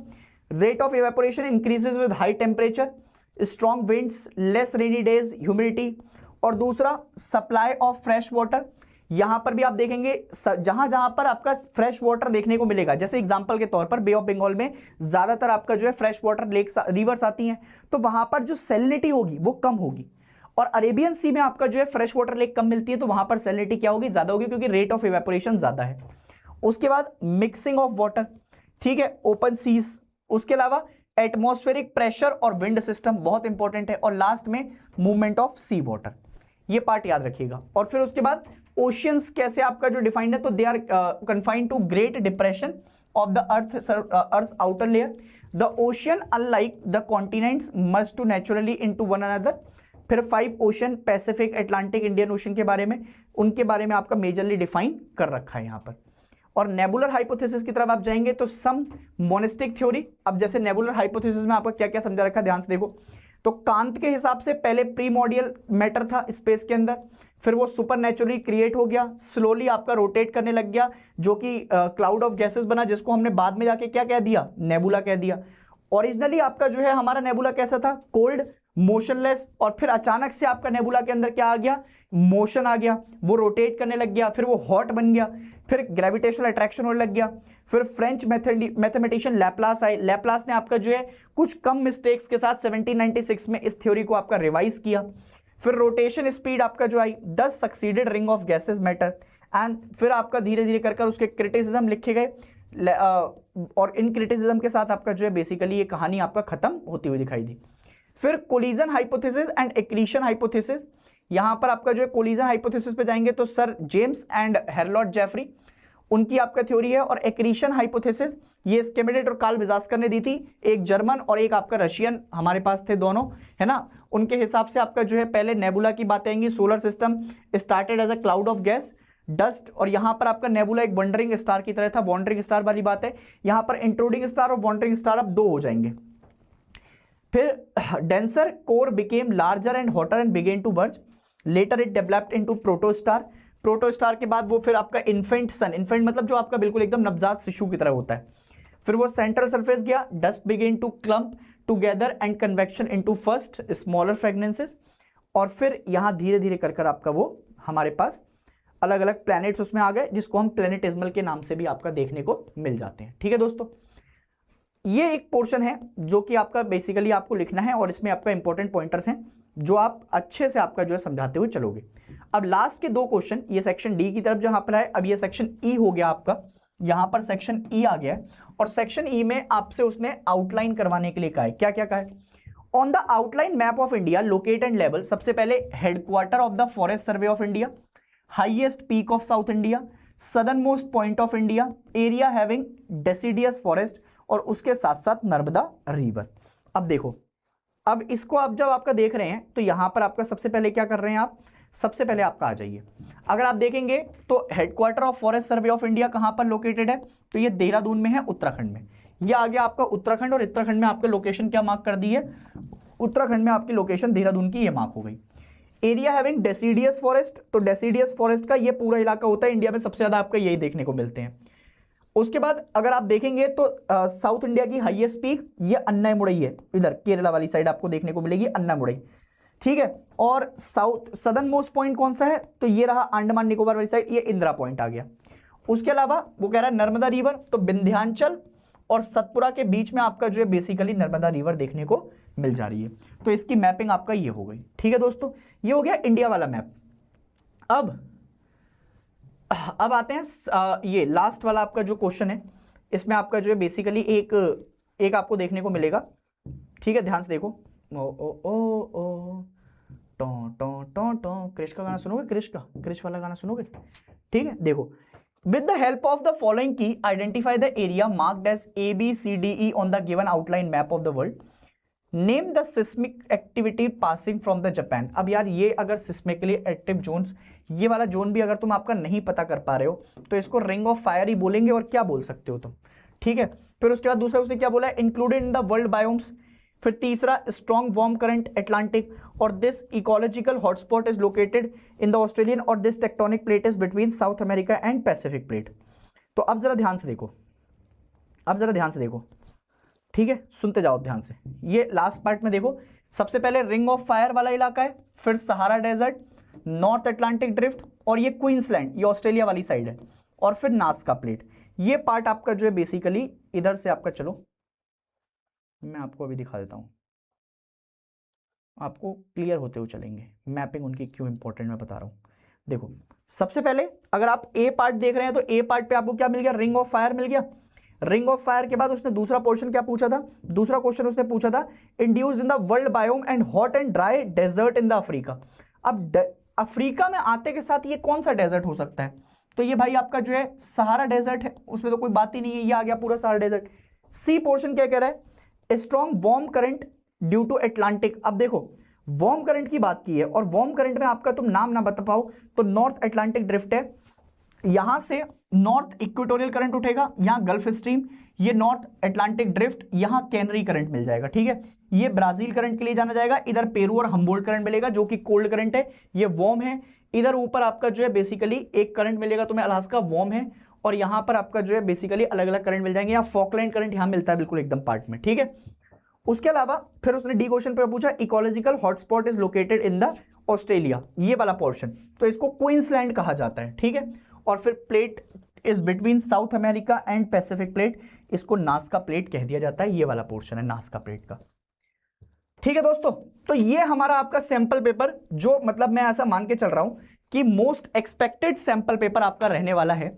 rate of evaporation increases with high temperature, strong winds, less rainy days, humidity, और दूसरा सप्लाई ऑफ फ्रेश वाटर। यहां पर भी आप देखेंगे जहां जहां पर आपका फ्रेश वाटर देखने को मिलेगा, जैसे एग्जांपल के तौर पर बे ऑफ बंगाल में ज्यादातर आपका जो है फ्रेश वाटर लेक्स रिवर्स आती हैं, तो वहां पर जो सैलिनिटी होगी वो कम होगी, और अरेबियन सी में आपका जो है फ्रेश वाटर लेक कम मिलती है, तो वहां पर सैलिनिटी क्या होगी, ज्यादा होगी, क्योंकि रेट ऑफ इवेपोरेशन ज्यादा है। उसके बाद मिक्सिंग ऑफ वाटर, ठीक है, ओपन सीज, उसके अलावा एटमॉस्फेरिक प्रेशर और विंड सिस्टम बहुत इंपॉर्टेंट है, और लास्ट में मूवमेंट ऑफ सी वाटर, ये पार्ट याद रखिएगा। और फिर उसके बाद ओशियंस कैसे आपका जो डिफाइंड है, तो they are confined to great depression of the earth outer layer, the ocean unlike the continents must to naturally into one another. फिर 5 ocean, Pacific, Atlantic, Indian Ocean के बारे में, उनके बारे में आपका मेजरली डिफाइन कर रखा है यहाँ पर। और नेबुलर हाइपोथेसिस की तरफ आप जाएंगे तो सम मोनिस्टिक थ्योरी। अब जैसे नेबुलर हाइपोथेसिस में आपका क्या क्या समझा रखा है, ध्यान से देखो। तो कांत के हिसाब से पहले प्रीमोडियल मैटर था स्पेस के अंदर, फिर वो सुपर नेचुरली क्रिएट हो गया, स्लोली आपका रोटेट करने लग गया, जो कि क्लाउड ऑफ गैसेस बना, जिसको हमने बाद में जाके क्या कह दिया, नेबुला कह दिया। ओरिजिनली आपका जो है हमारा नेबुला कैसा था, कोल्ड, मोशनलेस, और फिर अचानक से आपका नेबुला के अंदर क्या आ गया, मोशन आ गया, वो रोटेट करने लग गया, फिर वो हॉट बन गया, फिर ग्रेविटेशनल अट्रैक्शन होने लग गया। फिर फ्रेंच मैथमेटिशियन लैप्लास आए, लैप्लास ने आपका जो है कुछ कम मिस्टेक्स के साथ 1796 में इस थ्योरी को आपका रिवाइज किया। फिर रोटेशन स्पीड आपका जो आई 10 succeeded ring of gases matter, and फिर आपका धीरे धीरे कर उसके क्रिटिसिज्म लिखे गए, और इन क्रिटिसिज्म के साथ आपका जो है बेसिकली ये कहानी आपका खत्म होती हुई दिखाई दी। फिर collision hypothesis and accretion hypothesis, यहां पर आपका जो है कोलिजन हाइपोथेसिस पे जाएंगे तो सर जेम्स एंड हेरलॉट जेफरी, उनकी आपका थ्योरी है। और एक्रीशन हाइपोथेसिस ये स्केमेडेट और कार्ल विजास्कर ने दी थी, एक जर्मन और एक आपका रशियन हमारे पास थे दोनों, है ना। उनके हिसाब से आपका जो है पहले नेबुला की बातें आएंगी, solar system started as a cloud of gas, dust, और यहां पर आपका नेबुला एक वंडरिंग स्टार की तरह था, वॉन्डरिंग स्टार वाली बात है। यहां पर इंट्रूडिंग स्टार और वॉन्डरिंग स्टार अब 2 हो जाएंगे। फिर denser core became larger and hotter and began to merge, later it developed into protostar, protostar के बाद वो फिर आपका इन्फेंट सन, इन्फेंट मतलब जो आपका बिल्कुल एकदम नवजात शिशु की तरह होता है। फिर वो सेंट्रल सरफेस गया, dust began to clump together and convection into first smaller fragments, और फिर यहां धीरे धीरे कर आपका वो हमारे पास अलग अलग प्लैनेट्स उसमें आ गए, जिसको हम प्लैनेटिज्मल के नाम से भी आपका देखने को मिल जाते हैं। ठीक है दोस्तों, ये एक पोर्शन है जो कि आपका बेसिकली आपको लिखना है, और इसमें आपका इंपॉर्टेंट पॉइंटर्स हैं जो आप अच्छे से आपका जो है समझाते हुए चलोगे। अब लास्ट के 2 क्वेश्चन, ये सेक्शन डी की तरफ जहां पर है, अब ये सेक्शन ई हो गया आपका, यहां पर सेक्शन ई आ गया है, और सेक्शन ई में आपसे उसने आउटलाइन करवाने के लिए कहा है, क्या क्या कहा है। On the outline map of India locate and level, सबसे पहले headquarter of the forest survey of India, highest peak of south India, southern most point of India, area having deciduous forest, और उसके साथ साथ नर्मदा रिवर। अब देखो, अब इसको आप जब आपका देख रहे हैं तो यहां पर आपका सबसे पहले क्या कर रहे हैं आप, सबसे पहले आपका आ जाइए, अगर आप देखेंगे तो headquarter of forest survey of India कहां पर लोकेटेड है, तो ये देहरादून में है, उत्तराखंड में। ये आ गया आपका उत्तराखंड, और उत्तराखंड में आपके लोकेशन क्या मार्क कर दी है, उत्तराखंड में आपकी लोकेशन देहरादून की ये मार्क हो गई। एरिया हैविंग डेसिडियस फॉरेस्ट, तो डेसिडियस फॉरेस्ट का ये पूरा इलाका होता है, इंडिया में सबसे ज्यादा आपका यही देखने को मिलते हैं। उसके बाद अगर आप देखेंगे तो साउथ इंडिया की हाईएस्ट पीक ये अन्नामुड़ई है, इधर केरला वाली साइड आपको देखने को मिलेगी अन्नामुड़ई, ठीक है। और साउथ सदर्न मोस्ट पॉइंट कौन सा है, तो ये रहा अंडमान निकोबार वाली साइड, ये इंदिरा पॉइंट आ गया। उसके अलावा वो कह रहा है नर्मदा रिवर, तो विंध्याचल और सतपुरा के बीच में आपका जो है बेसिकली नर्मदा रिवर देखने को मिल जा रही है, तो इसकी मैपिंग आपका ये हो गई। ठीक है दोस्तों, ये हो गया इंडिया वाला मैप। अब आते हैं ये लास्ट वाला आपका जो क्वेश्चन है, इसमें आपका जो है बेसिकली एक आपको देखने को मिलेगा, ठीक है, ध्यान से देखो। ओ ओ ओ ओ टो टो टो टो, क्रिश का गाना सुनोगे, क्रिश वाला गाना सुनोगे, ठीक है। देखो, with the help of the following key identify the area marked as ABCDE on the given outline map of the world. Name the seismic activity passing from the Japan. अब यार ये अगर सिस्मिकली एक्टिव जोन्स, ये वाला zone भी अगर तुम आपका नहीं पता कर पा रहे हो तो इसको रिंग ऑफ फायर ही बोलेंगे, और क्या बोल सकते हो तुम, ठीक है। फिर उसके बाद दूसरा उसने क्या बोला है, included in the world biomes. फिर तीसरा, स्ट्रॉन्ग वार्म करंट अटलांटिक, और this ecological hotspot is located in the Australian, और this tectonic plate is between South America and Pacific plate. तो अब जरा ध्यान से देखो, अब जरा ध्यान से देखो, ठीक है, सुनते जाओ ध्यान से। ये लास्ट पार्ट में देखो, सबसे पहले रिंग ऑफ फायर वाला इलाका है, फिर Sahara desert, North Atlantic drift, और ये क्वींसलैंड, ये ऑस्ट्रेलिया वाली साइड है, और फिर नास्का प्लेट। ये पार्ट आपका जो है बेसिकली इधर से आपका, चलो मैं आपको अभी दिखा देता हूं, आपको क्लियर होते हुए चलेंगे, मैपिंग उनकी क्यों इंपॉर्टेंट मैं बता रहा हूं। देखो सबसे पहले अगर आप ए पार्ट देख रहे हैं तो ए पार्ट पे आपको क्या मिल गया, रिंग ऑफ फायर मिल गया। रिंग ऑफ फायर के बाद उसने दूसरा पोर्शन क्या पूछा था, दूसरा क्वेश्चन उसने पूछा था, induced in the world biome and hot and dry desert in the Africa. अब अफ्रीका में आते के साथ ये कौन सा डेजर्ट हो सकता है, तो ये भाई आपका जो है सहारा डेजर्ट है, उसमें तो कोई बात ही नहीं है, ये आ गया पूरा सहारा डेजर्ट। सी पोर्शन क्या कह रहा है, strong warm current due to Atlantic. अब देखो वार्म करंट की बात की है, और वार्म करंट में आपका तुम नाम ना बता पाओ तो नॉर्थ अटलांटिक ड्रिफ्ट है, यहां से नॉर्थ इक्वेटोरियल करंट उठेगा, यहां गल्फ स्ट्रीम, ये नॉर्थ अटलांटिक ड्रिफ्ट, यहां कैनरी करंट मिल जाएगा, ठीक है। ये ब्राजील करंट के लिए जाना जाएगा, इधर पेरू और हम्बोल्ट करंट मिलेगा जो कि कोल्ड करंट है, ये वार्म है। इधर ऊपर आपका जो है बेसिकली एक करंट मिलेगा तुम्हें अलास्का, वार्म है, और यहां पर आपका जो है बेसिकली अलग अलग करंट मिल जाएंगे, यहाँ फॉकलैंड करंट यहां मिलता है बिल्कुल एकदम पार्ट में, ठीक है। उसके अलावा फिर उसने डी क्वेश्चन पे पूछा, ecological hotspot is located in the Australia, ये वाला पोर्शन, तो इसको क्वींसलैंड कहा जाता है, ठीक है। और फिर plate is between South America and Pacific plate, इसको नास्का प्लेट कह दिया जाता है, ये वाला पोर्शन है नास्का प्लेट का, ठीक है दोस्तों। तो ये हमारा आपका सैंपल पेपर, जो मतलब मैं ऐसा मान के चल रहा हूं कि मोस्ट एक्सपेक्टेड सैंपल पेपर आपका रहने वाला है,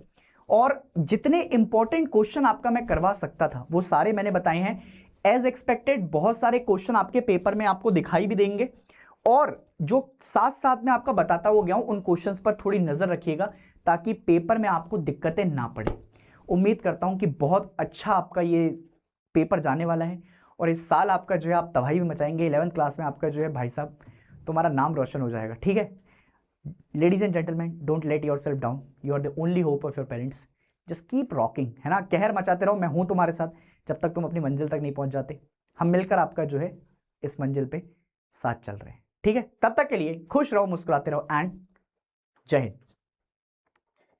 और जितने इंपॉर्टेंट क्वेश्चन आपका मैं करवा सकता था वो सारे मैंने बताए हैं। एज एक्सपेक्टेड बहुत सारे क्वेश्चन आपके पेपर में आपको दिखाई भी देंगे, और जो साथ साथ में आपका बताता हुआ गया हूं उन क्वेश्चंस पर थोड़ी नजर रखिएगा ताकि पेपर में आपको दिक्कतें ना पड़े। उम्मीद करता हूं कि बहुत अच्छा आपका ये पेपर जाने वाला है, और इस साल आपका जो है आप तबाही भी मचाएंगे, 11th क्लास में आपका जो है भाई साहब तुम्हारा नाम रोशन हो जाएगा, ठीक है। Ladies and gentleman, don't let yourself down, you are the only hope of your parents, just keep rocking, है ना, कहर मचाते रहो, मैं हूं तुम्हारे साथ जब तक तुम अपनी मंजिल तक नहीं पहुंच जाते। हम मिलकर आपका जो है इस मंजिल पे साथ चल रहे हैं, ठीक है। तब तक के लिए खुश रहो, मुस्कुराते रहो, एंड जय हिंद।